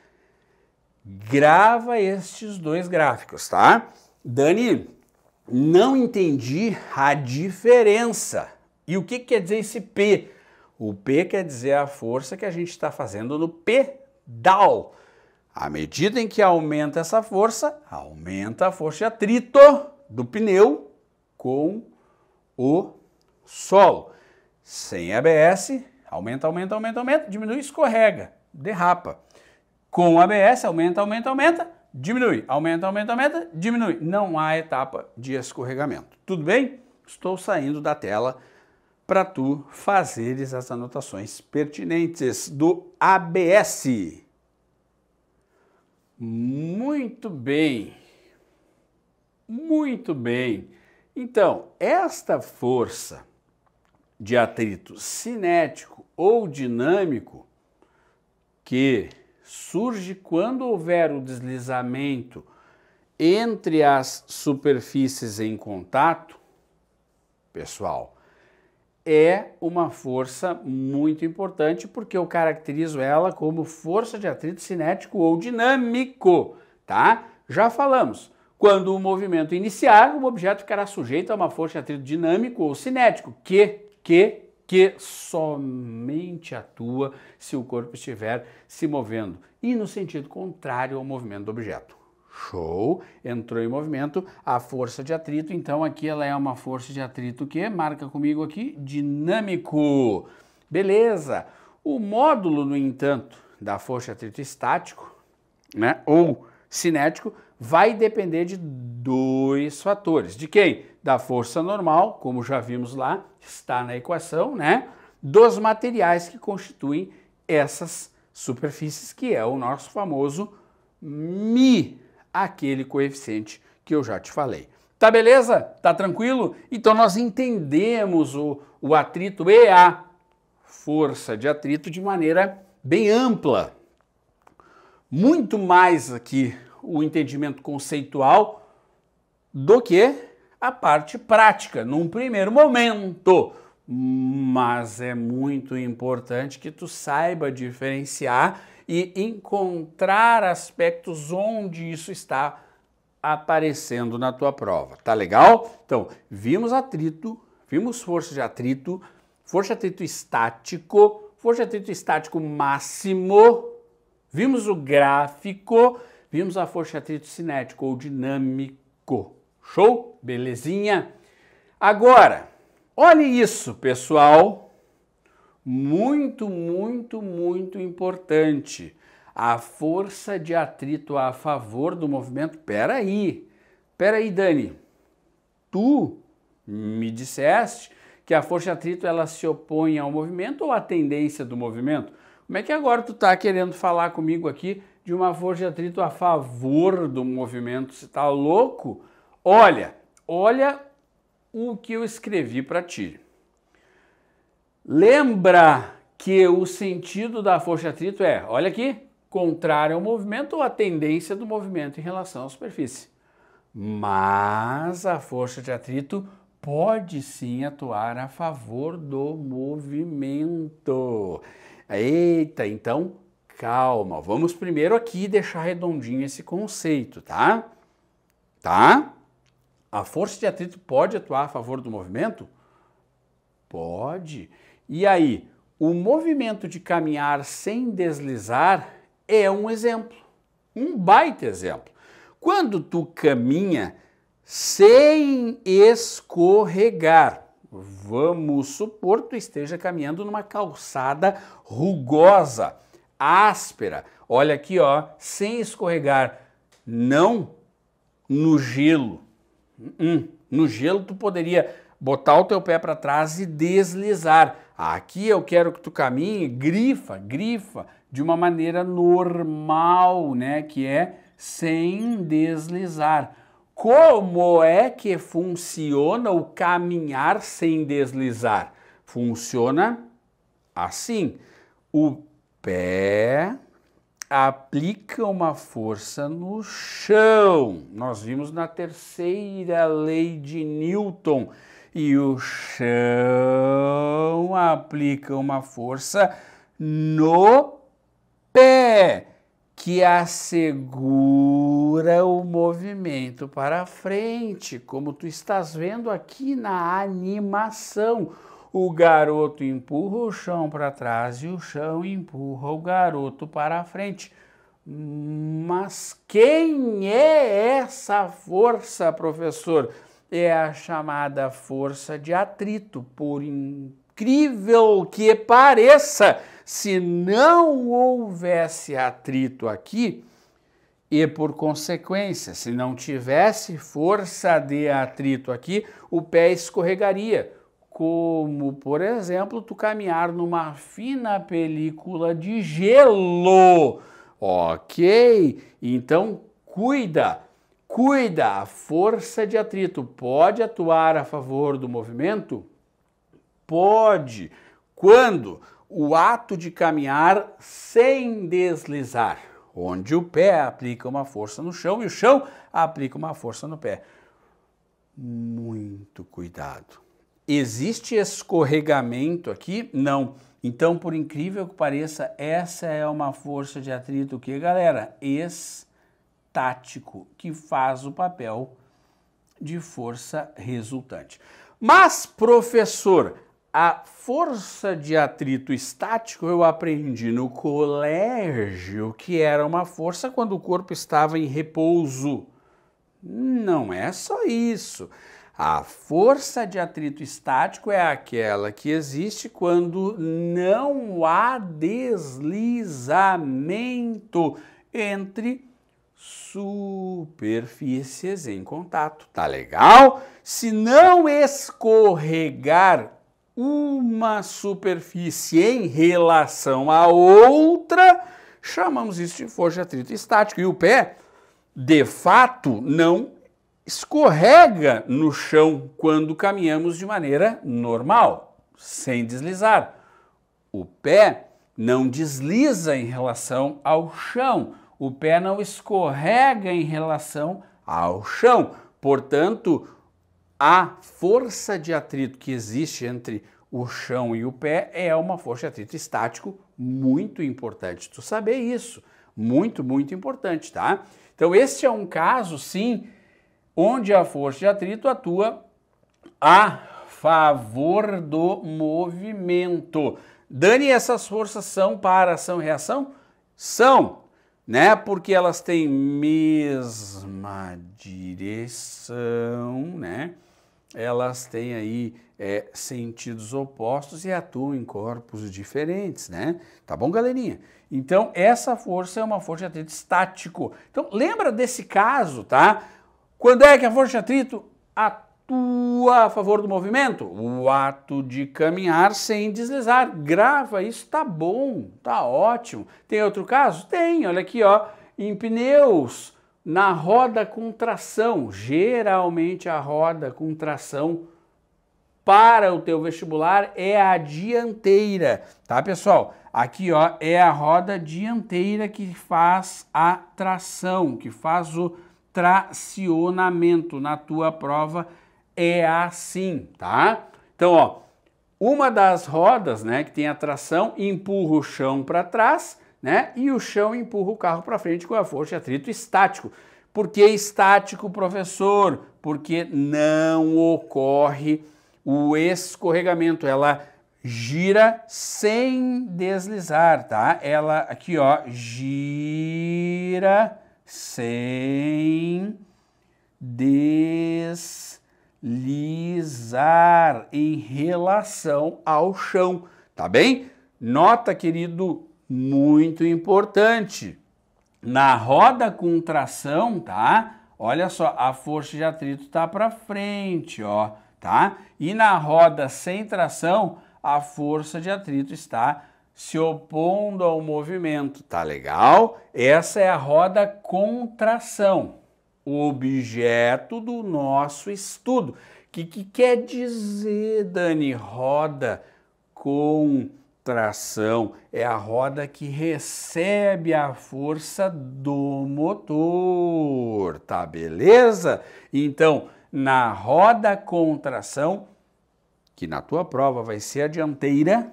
Grava estes dois gráficos, tá? Dani, não entendi a diferença. E o que quer dizer esse P? O P quer dizer a força que a gente está fazendo no pedal. À medida em que aumenta essa força, aumenta a força de atrito do pneu com o solo. Sem ABS, aumenta, diminui, escorrega, derrapa. Com ABS, aumenta, diminui, aumenta, diminui. Não há etapa de escorregamento. Tudo bem? Estou saindo da tela para tu fazeres as anotações pertinentes do ABS. Muito bem. Muito bem. Então, esta força de atrito cinético ou dinâmico que surge quando houver o deslizamento entre as superfícies em contato, pessoal, é uma força muito importante porque eu caracterizo ela como força de atrito cinético ou dinâmico, tá? Já falamos, quando o movimento iniciar, o objeto ficará sujeito a uma força de atrito dinâmico ou cinético, que somente atua se o corpo estiver se movendo e no sentido contrário ao movimento do objeto. Show! Entrou em movimento a força de atrito, então aqui ela é uma força de atrito que marca comigo aqui, dinâmico. Beleza! O módulo, no entanto, da força de atrito estático, né, ou cinético, vai depender de dois fatores. De quem? Da força normal, como já vimos lá, está na equação, né? Dos materiais que constituem essas superfícies, que é o nosso famoso μ, aquele coeficiente que eu já te falei. Tá beleza? Tá tranquilo? Então nós entendemos o atrito e a força de atrito de maneira bem ampla. Muito mais aqui o entendimento conceitual do que a parte prática, num primeiro momento. Mas é muito importante que tu saiba diferenciar e encontrar aspectos onde isso está aparecendo na tua prova. Tá legal? Então, vimos atrito, vimos força de atrito estático máximo, vimos o gráfico, vimos a força de atrito cinético ou dinâmico. Show? Belezinha? Agora, olhe isso, pessoal. Muito importante. A força de atrito a favor do movimento. Peraí, Dani. Tu me disseste que a força de atrito ela se opõe ao movimento ou à tendência do movimento? Como é que agora tu tá querendo falar comigo aqui de uma força de atrito a favor do movimento? Você tá louco? Olha o que eu escrevi para ti. Lembra que o sentido da força de atrito é, olha aqui, contrário ao movimento ou a tendência do movimento em relação à superfície. Mas a força de atrito pode sim atuar a favor do movimento. Eita, então calma, vamos primeiro aqui deixar redondinho esse conceito, tá? Tá? A força de atrito pode atuar a favor do movimento? Pode. E aí, o movimento de caminhar sem deslizar é um exemplo, um baita exemplo. Quando tu caminha sem escorregar, vamos supor que tu esteja caminhando numa calçada rugosa, áspera. Olha aqui, ó, sem escorregar, não no gelo. No gelo tu poderia botar o teu pé para trás e deslizar. Aqui eu quero que tu caminhe, grifa de uma maneira normal, né? Que é sem deslizar. Como é que funciona o caminhar sem deslizar? Funciona assim. O pé aplica uma força no chão. Nós vimos na terceira lei de Newton. E o chão aplica uma força no pé, que assegura o movimento para frente, como tu estás vendo aqui na animação. O garoto empurra o chão para trás e o chão empurra o garoto para frente. Mas quem é essa força, professor? É a chamada força de atrito. Por incrível que pareça, se não houvesse atrito aqui, e por consequência, se não tivesse força de atrito aqui, o pé escorregaria. Como, por exemplo, tu caminhar numa fina película de gelo. Ok? Então, cuida, a força de atrito pode atuar a favor do movimento? Pode. Quando? O ato de caminhar sem deslizar, onde o pé aplica uma força no chão e o chão aplica uma força no pé. Muito cuidado. Existe escorregamento aqui? Não. Então, por incrível que pareça, essa é uma força de atrito que, galera, estático, que faz o papel de força resultante. Mas, professor, a força de atrito estático eu aprendi no colégio que era uma força quando o corpo estava em repouso. Não é só isso. A força de atrito estático é aquela que existe quando não há deslizamento entre superfícies em contato. Tá legal? Se não escorregar uma superfície em relação à outra, chamamos isso de força de atrito estático. E o pé, de fato, não escorrega no chão quando caminhamos de maneira normal, sem deslizar. O pé não desliza em relação ao chão. O pé não escorrega em relação ao chão. Portanto, a força de atrito que existe entre o chão e o pé é uma força de atrito estático muito importante. Tu saber isso, muito, muito importante, tá? Então, este é um caso, sim, onde a força de atrito atua a favor do movimento. Dani, essas forças são para ação e reação? São, né? Porque elas têm mesma direção, né? Elas têm aí sentidos opostos e atuam em corpos diferentes, né? Tá bom, galerinha? Então, essa força é uma força de atrito estático. Então, lembra desse caso, tá? Quando é que a força de atrito atua a favor do movimento? O ato de caminhar sem deslizar. Grava isso, tá bom, tá ótimo. Tem outro caso? Tem, olha aqui, ó, em pneus, na roda com tração. Geralmente a roda com tração para o teu vestibular é a dianteira, tá, pessoal? Aqui, ó, é a roda dianteira que faz a tração, que faz o tracionamento. Na tua prova é assim, tá? Então, ó, uma das rodas, né, que tem a tração, empurra o chão para trás, né, e o chão empurra o carro para frente com a força de atrito estático. Por que estático, professor? Porque não ocorre o escorregamento, ela gira sem deslizar, tá? Ela aqui, ó, gira sem deslizar em relação ao chão, tá bem? Nota, querido, muito importante. Na roda com tração, tá? Olha só, a força de atrito tá para frente, ó, tá? E na roda sem tração, a força de atrito está se opondo ao movimento, tá legal? Essa é a roda com tração, o objeto do nosso estudo. O que quer dizer, Dani, roda com tração é a roda que recebe a força do motor, tá beleza? Então, na roda com tração, que na tua prova vai ser a dianteira,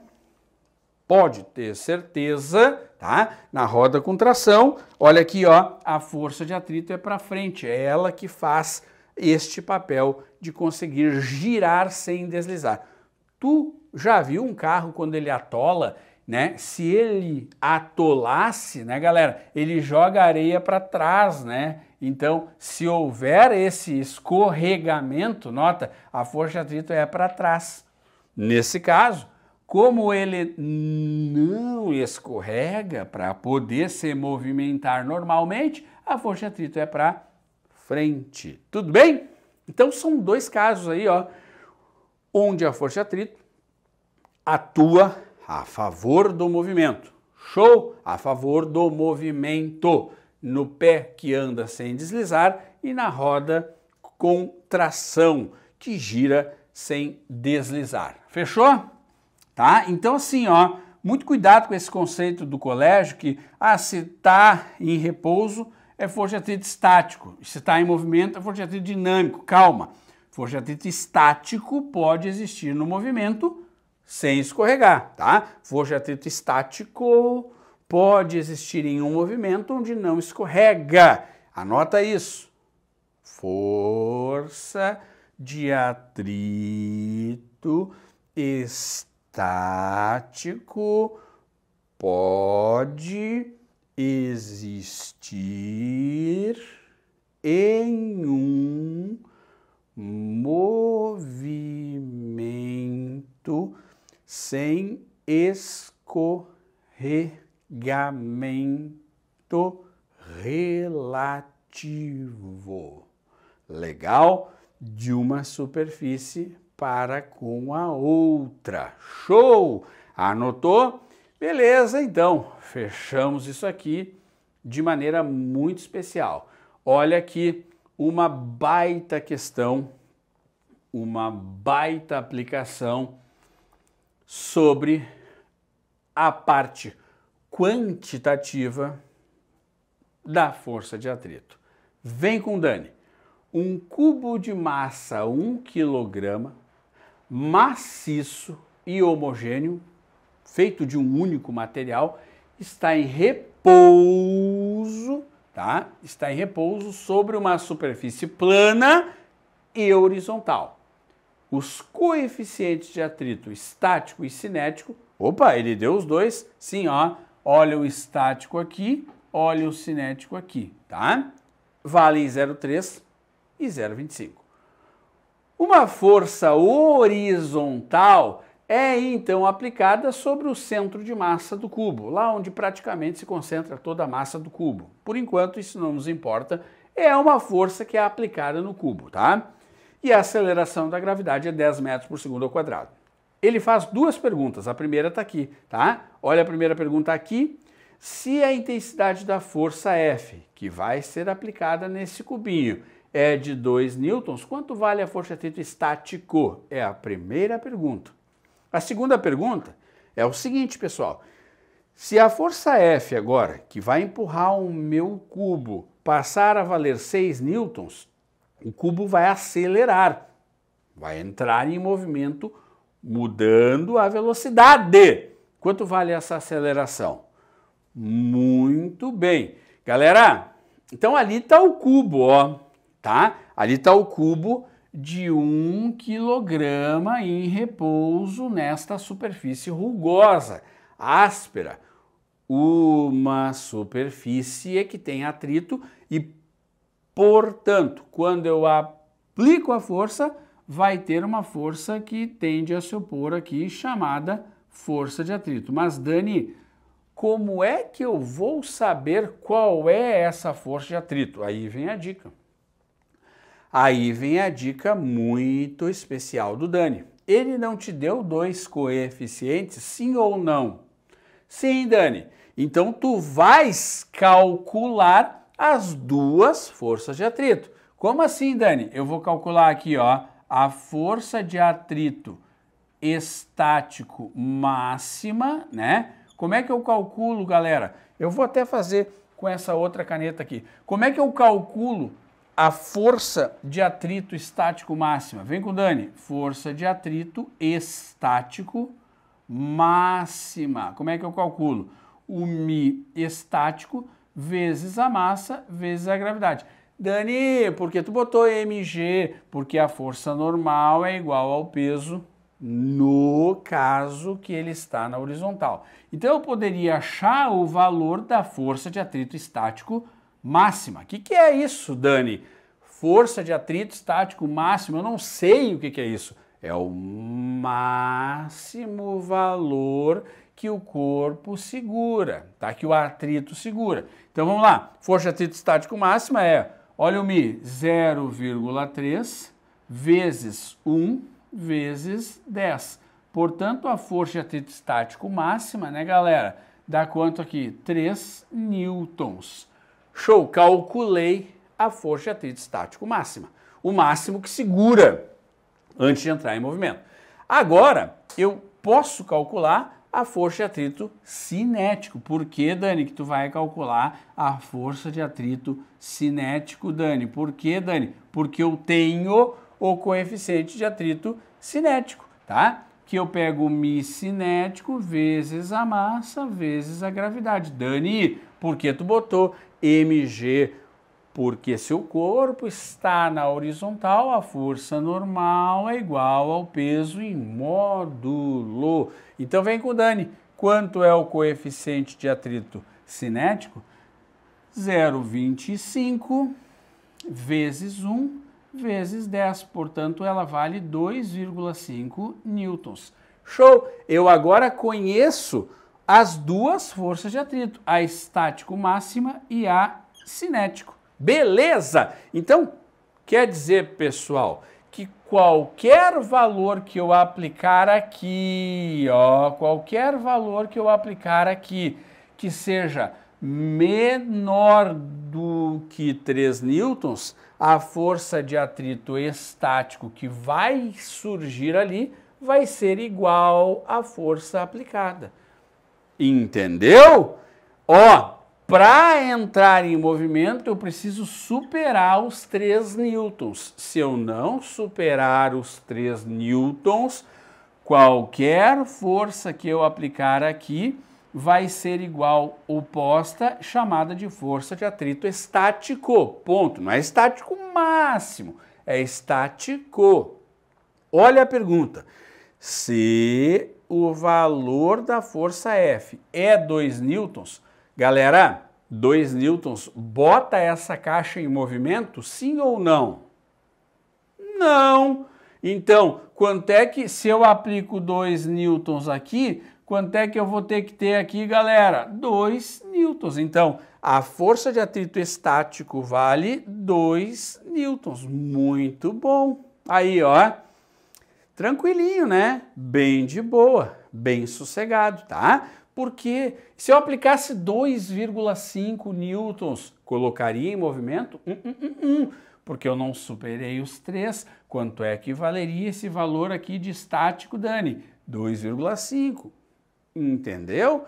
pode ter certeza, tá? Na roda com tração, olha aqui, ó, a força de atrito é para frente, é ela que faz este papel de conseguir girar sem deslizar. Tu já viu um carro quando ele atola, né? Se ele atolasse, né, galera, ele joga areia para trás, né? Então, se houver esse escorregamento, nota, a força de atrito é para trás. Nesse caso, como ele não escorrega para poder se movimentar normalmente, a força de atrito é para frente. Tudo bem? Então, são dois casos aí, ó, onde a força de atrito atua a favor do movimento. Show? A favor do movimento no pé que anda sem deslizar e na roda com tração que gira sem deslizar. Fechou? Tá? Então assim, ó, muito cuidado com esse conceito do colégio que se está em repouso é força de atrito estático, se está em movimento é força de atrito dinâmico. Calma. Força de atrito estático pode existir no movimento sem escorregar, tá? Força de atrito estático pode existir em um movimento onde não escorrega. Anota isso. Força de atrito estático pode existir em um movimento sem escorregamento relativo. Legal? De uma superfície para com a outra. Show! Anotou? Beleza, então, fechamos isso aqui de maneira muito especial. Olha aqui uma baita questão, uma baita aplicação sobre a parte quantitativa da força de atrito. Vem com o Dani. Um cubo de massa 1 kg, maciço e homogêneo, feito de um único material, está em repouso, tá? Está em repouso sobre uma superfície plana e horizontal. Os coeficientes de atrito estático e cinético, opa, ele deu os dois, sim, ó, olha o estático aqui, olha o cinético aqui, tá? Valem 0,3 e 0,25. Uma força horizontal é então aplicada sobre o centro de massa do cubo, lá onde praticamente se concentra toda a massa do cubo. Por enquanto isso não nos importa, é uma força que é aplicada no cubo, tá? E a aceleração da gravidade é 10 metros por segundo ao quadrado. Ele faz duas perguntas, a primeira está aqui, tá? Olha a primeira pergunta aqui. Se a intensidade da força F, que vai ser aplicada nesse cubinho, é de 2 newtons, quanto vale a força de atrito estático? É a primeira pergunta. A segunda pergunta é o seguinte, pessoal. Se a força F agora, que vai empurrar o meu cubo, passar a valer 6 newtons, o cubo vai acelerar, vai entrar em movimento mudando a velocidade. Quanto vale essa aceleração? Muito bem. Galera, então ali está o cubo, ó, tá? Ali está o cubo de 1 kg em repouso nesta superfície rugosa, áspera. Uma superfície que tem atrito e, portanto, quando eu aplico a força, vai ter uma força que tende a se opor aqui, chamada força de atrito. Mas, Dani, como é que eu vou saber qual é essa força de atrito? Aí vem a dica. Aí vem a dica muito especial do Dani. Ele não te deu dois coeficientes, sim ou não? Sim, Dani. Então, tu vais calcular as duas forças de atrito. Como assim, Dani? Eu vou calcular aqui, ó, a força de atrito estático máxima, né? Como é que eu calculo, galera? Eu vou até fazer com essa outra caneta aqui. Como é que eu calculo a força de atrito estático máxima? Vem com o Dani. Força de atrito estático máxima. Como é que eu calculo? O Mi estático vezes a massa vezes a gravidade. Dani, por que tu botou mg? Porque a força normal é igual ao peso no caso que ele está na horizontal. Então eu poderia achar o valor da força de atrito estático máxima. O que é isso, Dani? Força de atrito estático máximo, eu não sei o que é isso. É o máximo valor que o corpo segura, tá? Que o atrito segura. Então vamos lá, força de atrito estático máxima é, olha o Mi, 0,3 vezes 1 vezes 10. Portanto, a força de atrito estático máxima, né, galera, dá quanto aqui? 3 newtons. Show, calculei a força de atrito estático máxima. O máximo que segura antes de entrar em movimento. Agora, eu posso calcular a força de atrito cinético. Por que, Dani, que tu vai calcular a força de atrito cinético, Dani? Por que, Dani? Porque eu tenho o coeficiente de atrito cinético, tá? Que eu pego o Mi cinético vezes a massa vezes a gravidade. Dani, por que tu botou mg? Porque se o corpo está na horizontal, a força normal é igual ao peso em módulo. Então vem com o Dani. Quanto é o coeficiente de atrito cinético? 0,25 vezes 1 vezes 10. Portanto, ela vale 2,5 newtons. Show! Eu agora conheço as duas forças de atrito, a estático máxima e a cinético. Beleza? Então, quer dizer, pessoal, que qualquer valor que eu aplicar aqui, ó, qualquer valor que eu aplicar aqui, que seja menor do que 3 newtons, a força de atrito estático que vai surgir ali vai ser igual à força aplicada. Entendeu? Ó, para entrar em movimento, eu preciso superar os 3 newtons. Se eu não superar os 3 newtons, qualquer força que eu aplicar aqui vai ser igual oposta, chamada de força de atrito estático. Ponto. Não é estático máximo, é estático. Olha a pergunta. Se o valor da força F é 2 newtons, galera, 2 newtons, bota essa caixa em movimento, sim ou não? Não. Então, quanto é que, se eu aplico 2 newtons aqui, quanto é que eu vou ter que ter aqui, galera? 2 newtons. Então, a força de atrito estático vale 2 newtons. Muito bom. Aí, ó, tranquilinho, né? Bem de boa, bem sossegado, tá? Porque se eu aplicasse 2,5 newtons, colocaria em movimento? Porque eu não superei os 3. Quanto é que valeria esse valor aqui de estático, Dani? 2,5. Entendeu?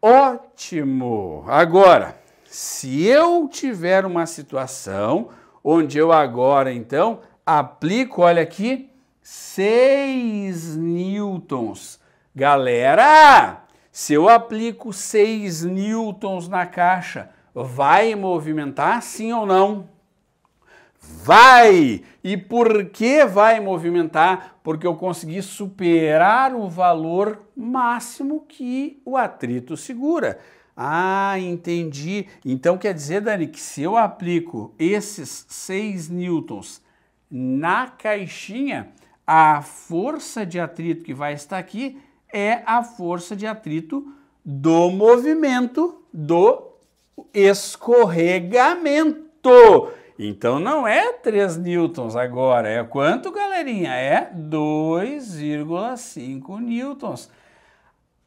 Ótimo! Agora, se eu tiver uma situação onde eu agora, então, aplico, olha aqui, 6 newtons. Galera, se eu aplico 6 newtons na caixa, vai movimentar, sim ou não? Vai! E por que vai movimentar? Porque eu consegui superar o valor máximo que o atrito segura. Ah, entendi. Então quer dizer, Dani, que se eu aplico esses 6 newtons na caixinha, a força de atrito que vai estar aqui é a força de atrito do movimento do escorregamento. Então não é 3 newtons agora, é quanto, galerinha? É 2,5 newtons.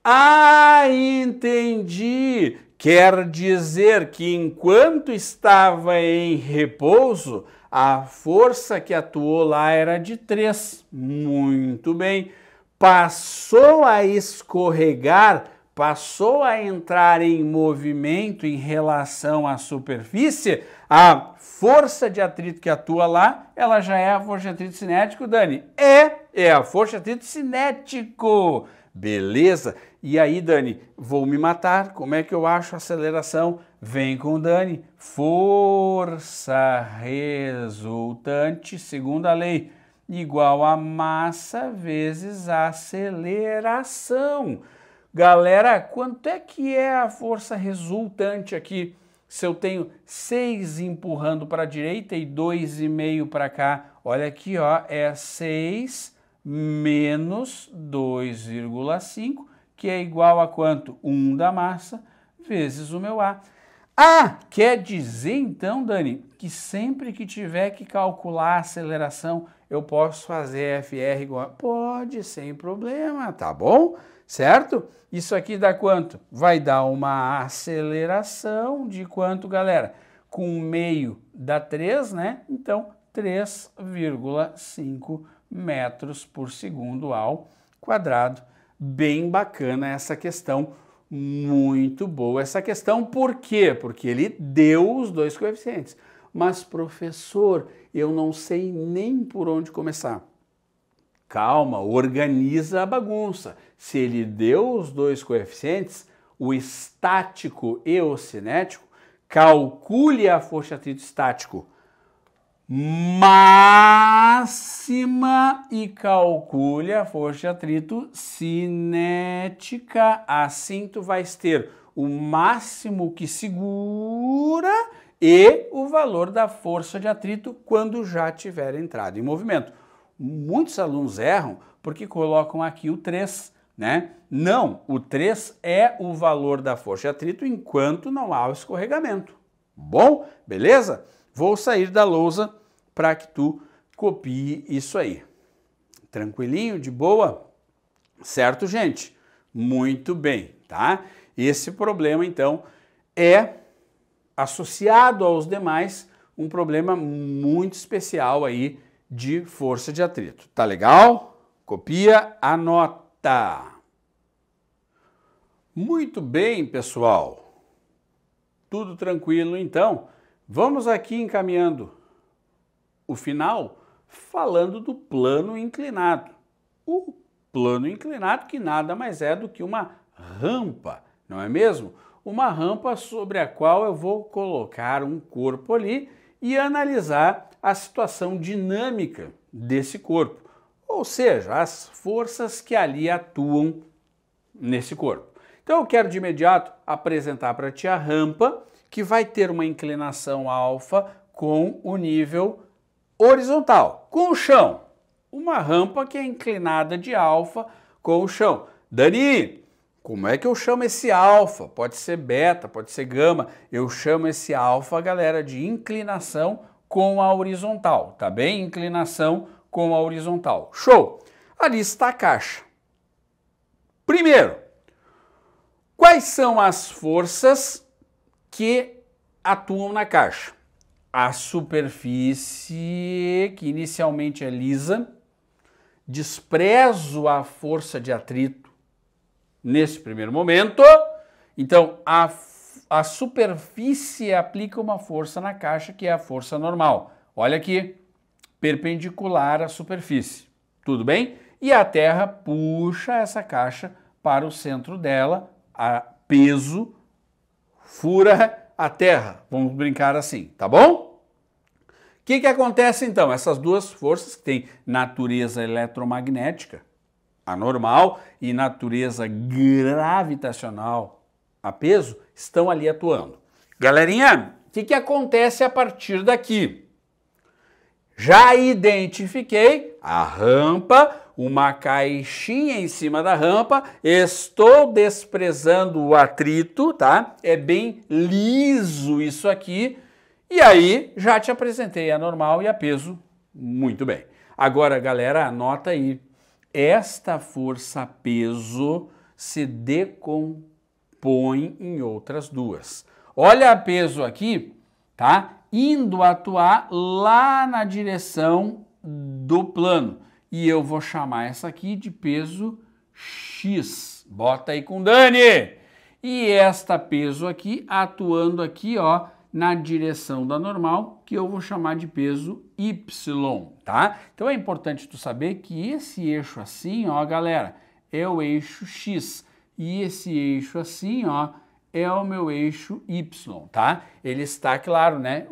Ah, entendi! Quer dizer que enquanto estava em repouso, a força que atuou lá era de 3. Muito bem. passou a escorregar, passou a entrar em movimento em relação à superfície, a força de atrito que atua lá, ela já é a força de atrito cinético, Dani? É a força de atrito cinético. Beleza? E aí, Dani, vou me matar. Como é que eu acho a aceleração? Vem com o Dani. Força resultante, segundo a lei, igual a massa vezes a aceleração. Galera, quanto é que é a força resultante aqui? Se eu tenho 6 empurrando para a direita e 2,5 para cá, olha aqui, ó, é 6 menos 2,5, que é igual a quanto? 1 da massa vezes o meu A. Ah, quer dizer então, Dani, que sempre que tiver que calcular a aceleração, eu posso fazer FR igual a... Pode, sem problema, tá bom? Certo? Isso aqui dá quanto? Vai dar uma aceleração de quanto, galera? Com meio dá 3, né? Então, 3,5 metros por segundo ao quadrado. Bem bacana essa questão, muito boa essa questão. Por quê? Porque ele deu os dois coeficientes. Mas, professor, eu não sei nem por onde começar. Calma, organiza a bagunça. Se ele deu os dois coeficientes, o estático e o cinético, calcule a força de atrito estático máxima e calcule a força de atrito cinética. Assim tu vais ter o máximo que segura e o valor da força de atrito quando já tiver entrado em movimento. Muitos alunos erram porque colocam aqui o 3, né? Não, o 3 é o valor da força de atrito enquanto não há o escorregamento. Bom, beleza? Vou sair da lousa para que tu copie isso aí. Tranquilinho, de boa? Certo, gente? Muito bem, tá? Esse problema, então, é associado aos demais um problema muito especial aí de força de atrito. Tá legal? Copia, anota. Muito bem, pessoal. Tudo tranquilo, então. Vamos aqui encaminhando o final falando do plano inclinado. O plano inclinado que nada mais é do que uma rampa, não é mesmo? Uma rampa sobre a qual eu vou colocar um corpo ali e analisar a situação dinâmica desse corpo, ou seja, as forças que ali atuam nesse corpo. Então eu quero de imediato apresentar para ti a rampa, que vai ter uma inclinação alfa com o nível horizontal, com o chão. Uma rampa que é inclinada de alfa com o chão. Dani, como é que eu chamo esse alfa? Pode ser beta, pode ser gama. Eu chamo esse alfa, galera, de inclinação com a horizontal, tá bem? Inclinação com a horizontal. Show! Ali está a caixa. Primeiro, quais são as forças que atuam na caixa? A superfície, que inicialmente é lisa, desprezo a força de atrito nesse primeiro momento. Então, a superfície aplica uma força na caixa, que é a força normal. Olha aqui, perpendicular à superfície. Tudo bem? E a Terra puxa essa caixa para o centro dela, a peso fura a Terra. Vamos brincar assim, tá bom? O que acontece então? Essas duas forças que têm natureza eletromagnética, a normal, e natureza gravitacional, a peso, estão ali atuando. Galerinha, o que acontece a partir daqui? Já identifiquei a rampa, uma caixinha em cima da rampa, estou desprezando o atrito, tá? É bem liso isso aqui. E aí, já te apresentei a normal e a peso. Muito bem. Agora, galera, anota aí. Esta força peso se decompõe em outras duas. Olha a peso aqui, tá? Indo atuar lá na direção do plano. e eu vou chamar essa aqui de peso X. Bota aí com Dani! E esta peso aqui atuando aqui, ó, na direção da normal, que eu vou chamar de peso Y, tá? Então é importante tu saber que esse eixo assim, ó, galera, é o eixo X. E esse eixo assim, ó, é o meu eixo Y, tá? Ele está, claro, né,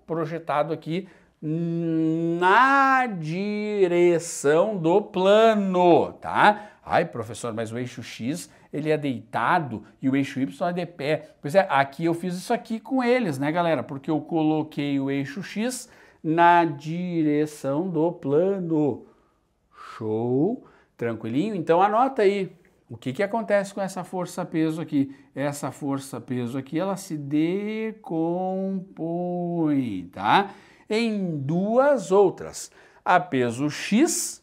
projetado aqui na direção do plano, tá? Ai, professor, mas o eixo X, ele é deitado e o eixo Y é de pé. Pois é, aqui eu fiz isso aqui com eles, né, galera? Porque eu coloquei o eixo X na direção do plano. Show? Tranquilinho? Então anota aí. O que acontece com essa força-peso aqui? Essa força-peso aqui, ela se decompõe, tá? Em duas outras. A peso X,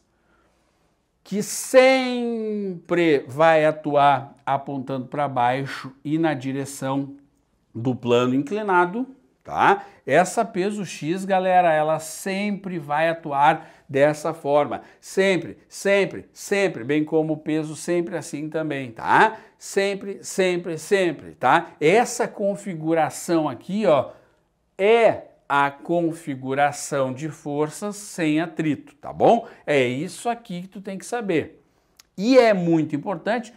que sempre vai atuar apontando para baixo e na direção do plano inclinado, tá? Essa peso X, galera, ela sempre vai atuar dessa forma. Sempre, sempre, sempre, bem como o peso sempre assim também, tá? Sempre, sempre, sempre, tá? Essa configuração aqui, ó, é a configuração de forças sem atrito, tá bom? É isso aqui que tu tem que saber. E é muito importante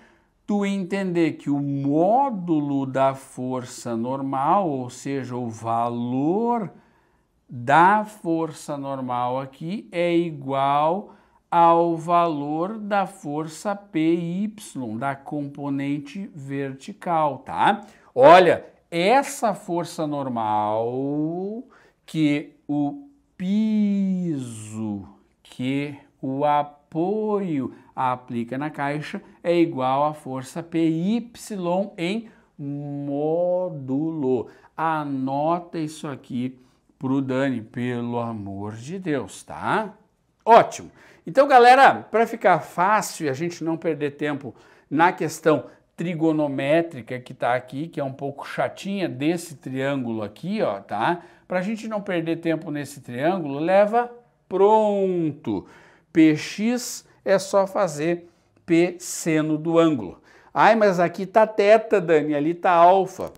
tu entender que o módulo da força normal, ou seja, o valor da força normal aqui é igual ao valor da força PY, da componente vertical, tá? Olha, essa força normal que o piso, que o apoio aplica na caixa é igual à força PY em módulo. Anota isso aqui pro Dani, pelo amor de Deus, tá? Ótimo. Então, galera, para ficar fácil e a gente não perder tempo na questão trigonométrica que tá aqui, que é um pouco chatinha desse triângulo aqui, ó, tá? Para a gente não perder tempo nesse triângulo, leva pronto. PX é só fazer P seno do ângulo. Ai, mas aqui tá teta, Dani, ali tá alfa.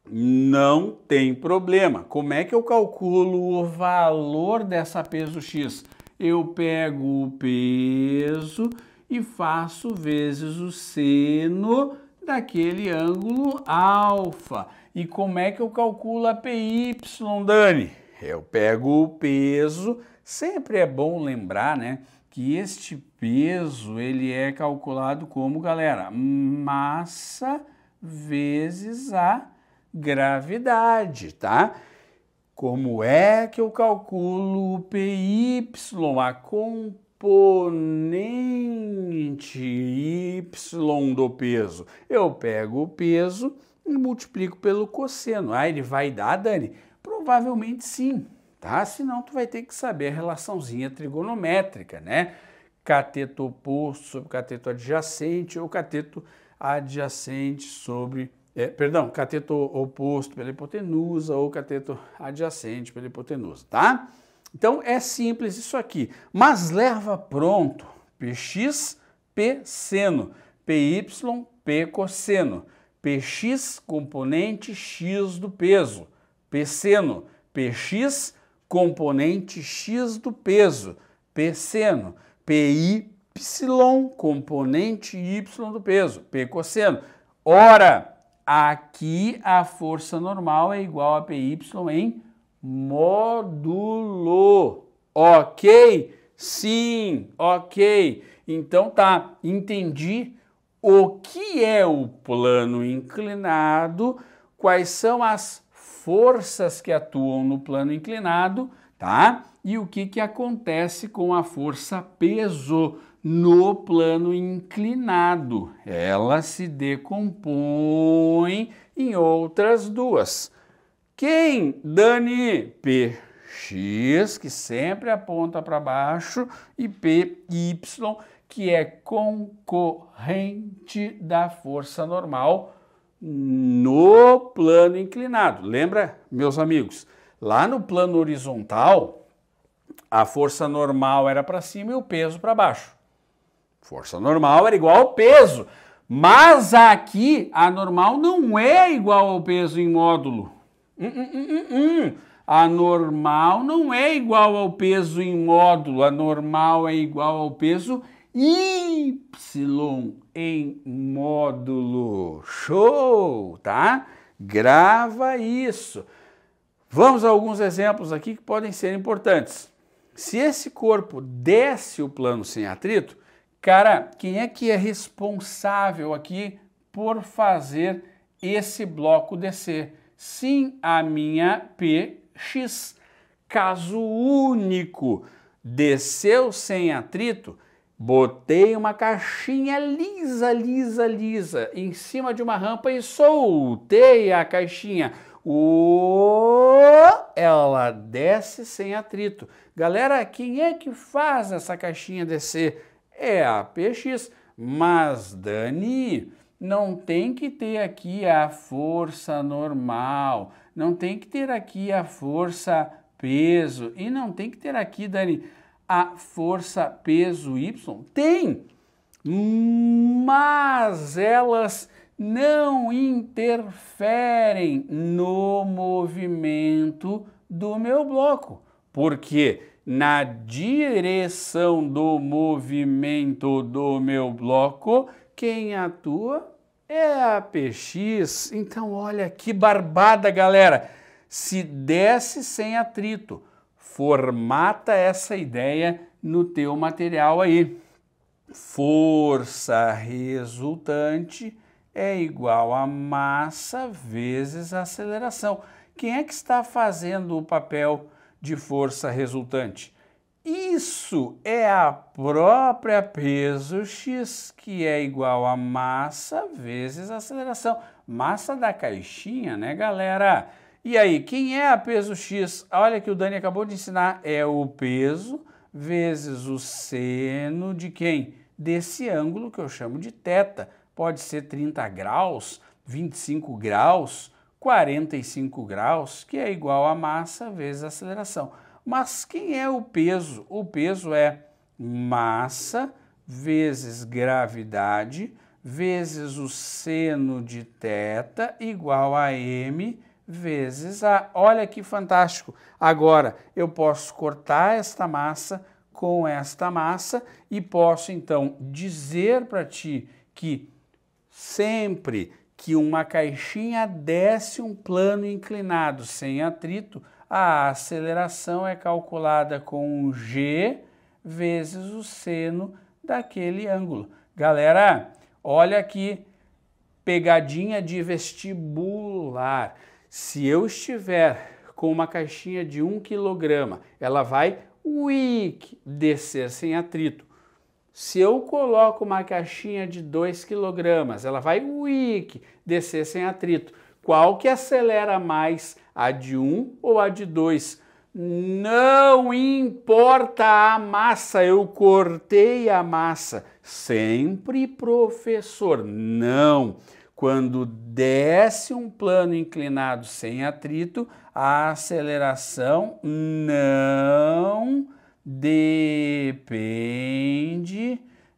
Não tem problema. Como é que eu calculo o valor dessa peso X? Eu pego o peso e faço vezes o seno daquele ângulo alfa. E como é que eu calculo a PY, Dani? Eu pego o peso, sempre é bom lembrar, né, que este peso, ele é calculado como, galera, massa vezes a gravidade, tá? Como é que eu calculo o PY, a componente Y do peso? Eu pego o peso e multiplico pelo cosseno. Ah, ele vai dar, Dani? Provavelmente sim, tá? Senão tu vai ter que saber a relaçãozinha trigonométrica, né? Cateto oposto sobre cateto adjacente ou cateto adjacente sobre... cateto oposto pela hipotenusa ou cateto adjacente pela hipotenusa, tá? Então é simples isso aqui, mas leva pronto Px, P seno, Py, P cosseno, Px componente X do peso, P seno, Px componente X do peso, P seno, Py componente Y do peso, P cosseno. Ora, aqui a força normal é igual a PY em módulo. Ok? Sim, ok. Então tá, entendi o que é o plano inclinado, quais são as forças que atuam no plano inclinado, tá? E o que acontece com a força peso no plano inclinado. Ela se decompõe em outras duas. Quem? Dani? Px, que sempre aponta para baixo, e Py, que é concorrente da força normal no plano inclinado. Lembra, meus amigos? Lá no plano horizontal, A força normal era para cima e o peso para baixo. Força normal era igual ao peso, mas aqui a normal não é igual ao peso em módulo. A normal não é igual ao peso em módulo, a normal é igual ao peso y em módulo. Show, tá? Grava isso. Vamos a alguns exemplos aqui que podem ser importantes. Se esse corpo desce o plano sem atrito, cara, quem é que é responsável aqui por fazer esse bloco descer? Sim, a minha PX. Caso único, desceu sem atrito, botei uma caixinha lisa em cima de uma rampa e soltei a caixinha. Ela desce sem atrito. Galera, quem é que faz essa caixinha descer? É a PX. Mas, Dani, não tem que ter aqui a força normal, não tem que ter aqui a força peso e não tem que ter aqui, Dani, a força peso Y. Tem, mas elas não interferem no movimento do meu bloco, porque na direção do movimento do meu bloco, quem atua é a PX. Então, olha que barbada, galera. Se desce sem atrito, formata essa ideia no teu material aí. Força resultante é igual a massa vezes a aceleração. Quem é que está fazendo o papel de força resultante? Isso é a própria peso x, que é igual a massa vezes a aceleração. Massa da caixinha, né, galera? E aí, quem é a peso x? Olha que o Dani acabou de ensinar. É o peso vezes o seno de quem? Desse ângulo que eu chamo de θ. Pode ser 30 graus, 25 graus, 45 graus, que é igual a massa vezes a aceleração. Mas quem é o peso? O peso é massa vezes gravidade vezes o seno de θ igual a m vezes a... Olha que fantástico! Agora eu posso cortar esta massa com esta massa e posso então dizer para ti que sempre que uma caixinha desce um plano inclinado sem atrito, a aceleração é calculada com g vezes o seno daquele ângulo. Galera, olha aqui, pegadinha de vestibular. Se eu estiver com uma caixinha de 1 kg, ela vai descer sem atrito. Se eu coloco uma caixinha de 2 kg, ela vai descer sem atrito. Qual que acelera mais, a de 1 ou a de 2? Não importa a massa, eu cortei a massa. Sempre, professor, não. Quando desce um plano inclinado sem atrito, a aceleração não depende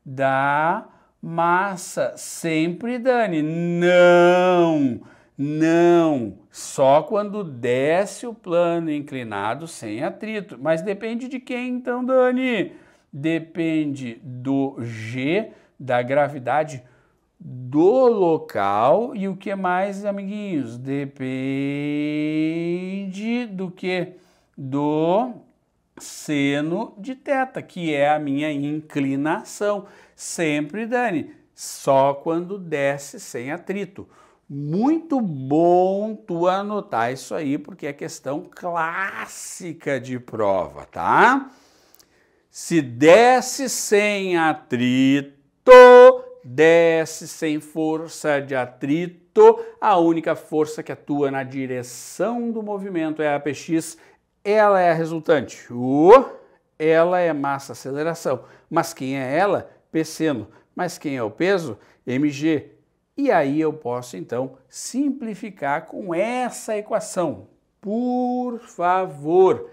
da massa. Sempre, Dani, não. Só quando desce o plano inclinado sem atrito. Mas depende de quem então, Dani? Depende do G, da gravidade do local. E o que mais, amiguinhos? Depende do que? Do seno de θ, que é a minha inclinação. Sempre, Dani, só quando desce sem atrito. Muito bom tu anotar isso aí, porque é questão clássica de prova, tá? Se desce sem atrito, desce sem força de atrito, a única força que atua na direção do movimento é a PX, ela é a resultante. Ela é massa aceleração. Mas quem é ela? P seno. Mas quem é o peso? mg. E aí eu posso então simplificar com essa equação. Por favor,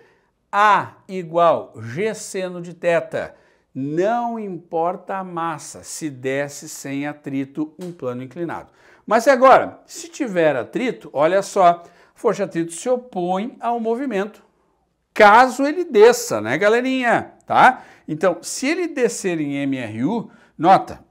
A igual G seno de θ. Não importa a massa, se desce sem atrito em plano inclinado. Mas agora, se tiver atrito, olha só, a força de atrito se opõe ao movimento, caso ele desça, né, galerinha? Tá? Então, se ele descer em MRU, nota,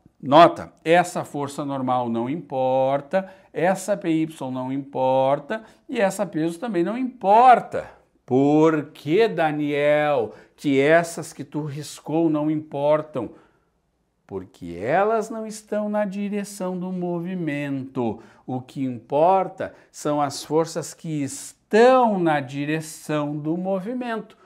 essa força normal não importa, essa PY não importa e essa peso também não importa. Por que, Daniel, que essas que tu riscou não importam? Porque elas não estão na direção do movimento. O que importa são as forças que estão na direção do movimento.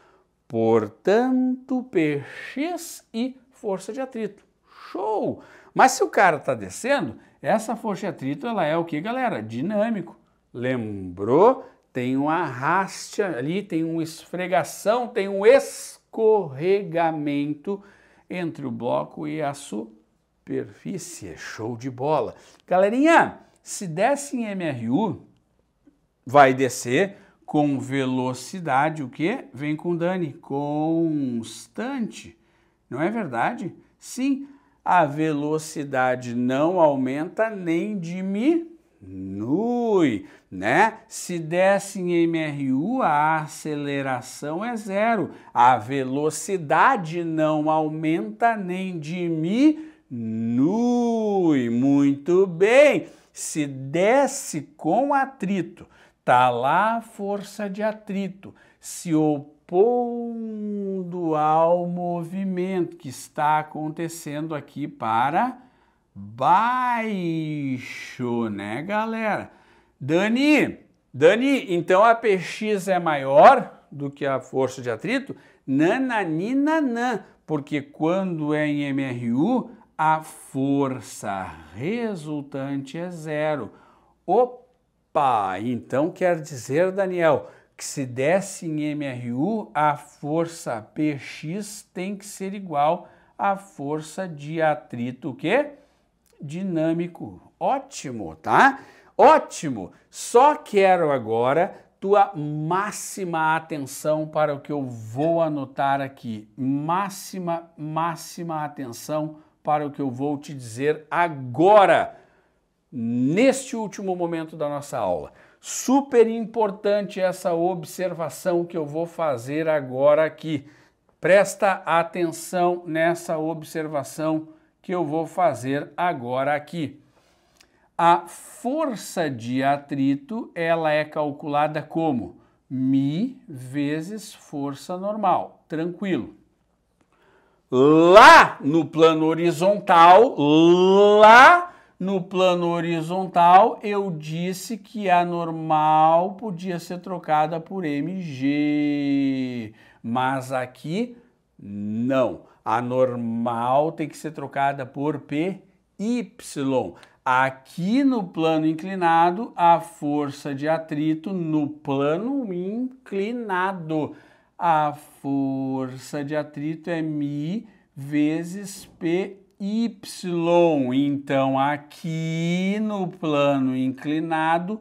Portanto, Px e força de atrito. Show! Mas se o cara está descendo, essa força de atrito ela é o que, galera? Dinâmico. Lembrou? Tem um arraste ali, tem uma esfregação, tem um escorregamento entre o bloco e a superfície. Show de bola. Galerinha, se desce em MRU, vai descer com velocidade, o quê? Vem com Dani, constante. Não é verdade? Sim, a velocidade não aumenta nem diminui, né? Se desce em MRU, a aceleração é zero. A velocidade não aumenta nem diminui. Muito bem. Se desce com atrito, tá lá a força de atrito se opondo ao movimento que está acontecendo aqui para baixo, né, galera? Dani, então a Px é maior do que a força de atrito? Nananina, porque quando é em MRU, a força resultante é zero. Opa, então quer dizer, Daniel, que se desce em MRU, a força Px tem que ser igual à força de atrito, o quê? Dinâmico. Ótimo, tá? Ótimo! Só quero agora tua máxima atenção para o que eu vou anotar aqui. Máxima atenção para o que eu vou te dizer agora, neste último momento da nossa aula. Super importante essa observação que eu vou fazer agora aqui. Presta atenção nessa observação que eu vou fazer agora aqui. A força de atrito, ela é calculada como μ vezes força normal. Tranquilo. Lá no plano horizontal, eu disse que a normal podia ser trocada por mg, mas aqui não. A normal tem que ser trocada por py. Aqui no plano inclinado, a força de atrito no plano inclinado. A força de atrito é μ vezes py. Então, aqui no plano inclinado,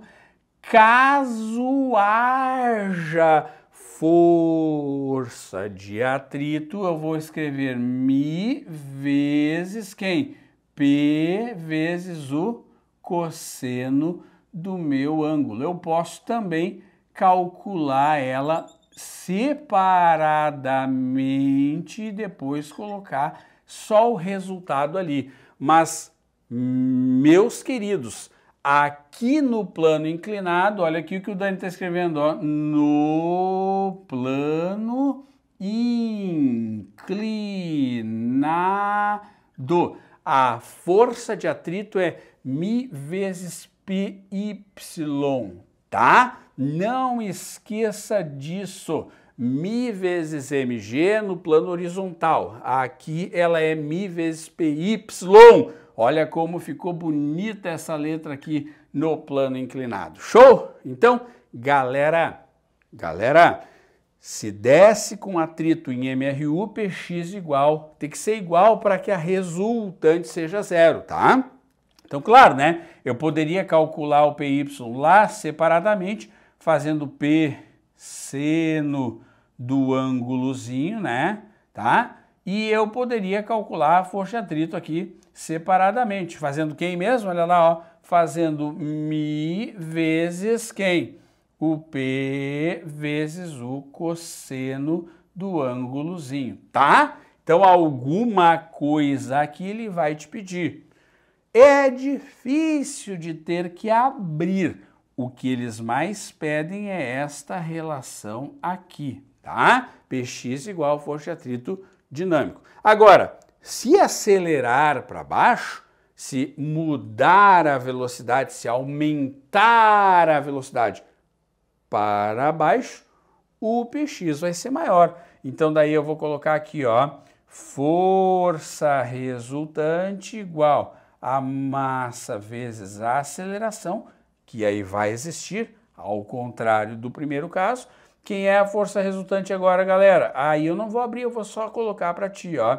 caso haja força de atrito, eu vou escrever μ vezes quem? P vezes o cosseno do meu ângulo. Eu posso também calcular ela separadamente e depois colocar só o resultado ali. Mas, meus queridos, aqui no plano inclinado, olha aqui o que o Dani está escrevendo, ó, no plano inclinado. A força de atrito é μ vezes py, tá? Não esqueça disso. μ vezes mg no plano horizontal. Aqui ela é μ vezes py. Olha como ficou bonita essa letra aqui no plano inclinado. Show? Então, galera, se desce com atrito em MRU, Px igual, tem que ser igual para que a resultante seja zero, tá? Então, claro, né? Eu poderia calcular o PY lá separadamente, fazendo P seno do ângulozinho, né? Tá? E eu poderia calcular a força de atrito aqui separadamente, fazendo quem mesmo? Olha lá, ó, fazendo μ vezes quem? O P vezes o cosseno do ângulozinho, tá? Então, alguma coisa aqui ele vai te pedir. É difícil de ter que abrir. O que eles mais pedem é esta relação aqui, tá? Px igual a força de atrito dinâmico. Agora, se acelerar para baixo, se mudar a velocidade, se aumentar a velocidade para baixo, o Px vai ser maior. Então daí eu vou colocar aqui, ó, força resultante igual a massa vezes a aceleração, que aí vai existir, ao contrário do primeiro caso. Quem é a força resultante agora, galera? Aí eu não vou abrir, eu vou só colocar para ti, ó.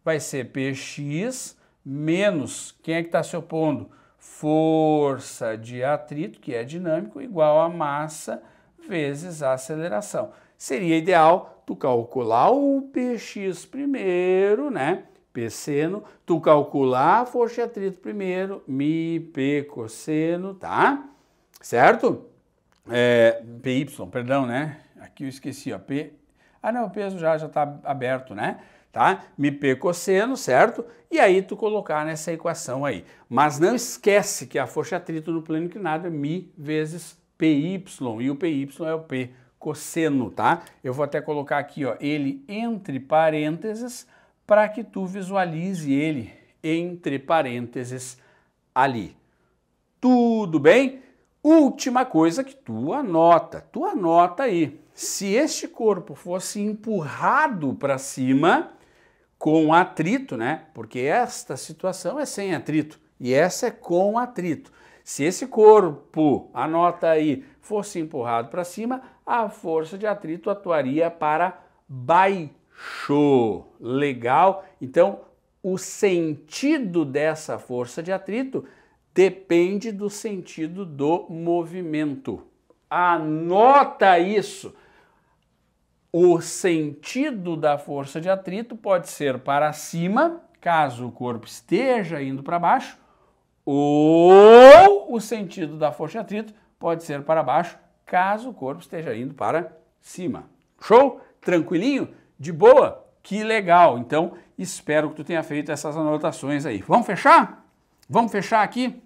Vai ser Px menos, quem é que está se opondo? Força de atrito, que é dinâmico, igual a massa vezes a aceleração. Seria ideal tu calcular o Px primeiro, né? Pseno, tu calcular a força de atrito primeiro, μp cosseno, tá? Certo? Py, perdão, né? Aqui eu esqueci, ó, P... Ah, não, o peso já está aberto, né? Tá? MP cosseno, certo? E aí tu colocar nessa equação aí. Mas não esquece que a força de atrito no plano inclinado é μ vezes PY, e o PY é o P cosseno, tá? Eu vou até colocar aqui, ó, ele entre parênteses, para que tu visualize ele entre parênteses ali. Tudo bem? Última coisa que tu anota aí. Se este corpo fosse empurrado para cima com atrito, né? Porque esta situação é sem atrito e essa é com atrito. Se esse corpo, anota aí, fosse empurrado para cima, a força de atrito atuaria para baixo. Legal? Então, o sentido dessa força de atrito depende do sentido do movimento. Anota isso. O sentido da força de atrito pode ser para cima, caso o corpo esteja indo para baixo, ou o sentido da força de atrito pode ser para baixo, caso o corpo esteja indo para cima. Show? Tranquilinho? De boa? Que legal! Então, espero que tu tenha feito essas anotações aí. Vamos fechar? Vamos fechar aqui?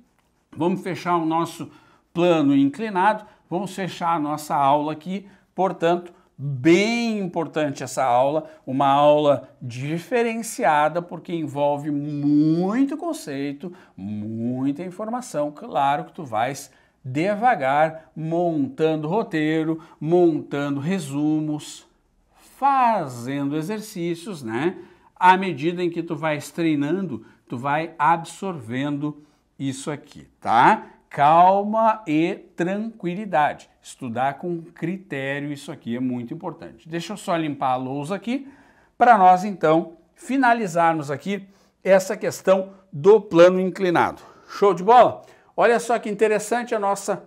Vamos fechar o nosso plano inclinado, vamos fechar a nossa aula aqui, portanto, bem importante essa aula, uma aula diferenciada porque envolve muito conceito, muita informação. Claro que tu vais devagar, montando roteiro, montando resumos, fazendo exercícios, né? À medida em que tu vais treinando, tu vai absorvendo isso aqui, tá? Calma e tranquilidade. Estudar com critério, isso aqui é muito importante. Deixa eu só limpar a lousa aqui, para nós, então, finalizarmos aqui essa questão do plano inclinado. Show de bola? Olha só que interessante a nossa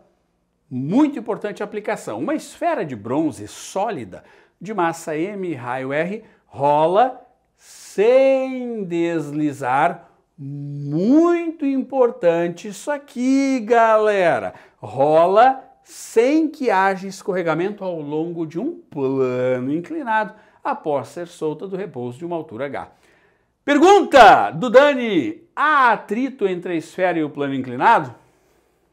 muito importante aplicação. Uma esfera de bronze sólida de massa M e raio R rola sem deslizar. Muito importante isso aqui, galera. Rola sem que haja escorregamento ao longo de um plano inclinado após ser solta do repouso de uma altura H. Pergunta do Dani: há atrito entre a esfera e o plano inclinado?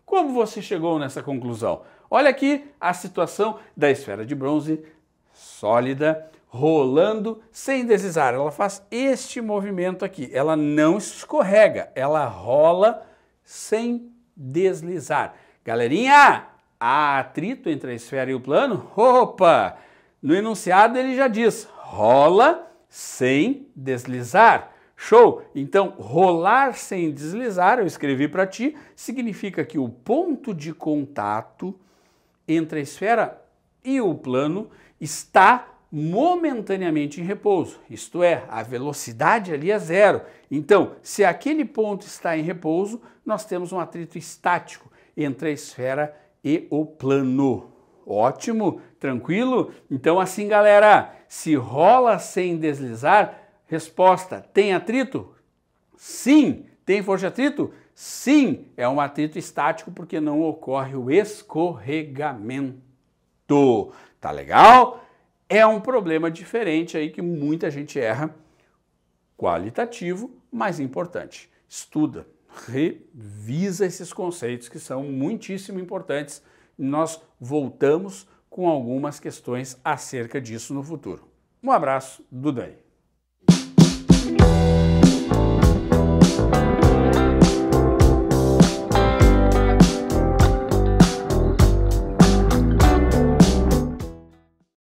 Como você chegou nessa conclusão? Olha aqui a situação da esfera de bronze sólida rolando sem deslizar. Ela faz este movimento aqui. Ela não escorrega, ela rola sem deslizar. Galerinha, há atrito entre a esfera e o plano? Opa! No enunciado ele já diz, rola sem deslizar. Show! Então, rolar sem deslizar, eu escrevi para ti, significa que o ponto de contato entre a esfera e o plano está momentaneamente em repouso, isto é, a velocidade ali é zero. Então, se aquele ponto está em repouso, nós temos um atrito estático entre a esfera e o plano. Ótimo, tranquilo? Então assim, galera, se rola sem deslizar, resposta, tem atrito? Sim. Tem força de atrito? Sim, é um atrito estático porque não ocorre o escorregamento. Tá legal? É um problema diferente aí que muita gente erra, qualitativo, mas importante. Estuda, revisa esses conceitos que são muitíssimo importantes. Nós voltamos com algumas questões acerca disso no futuro. Um abraço do Dani.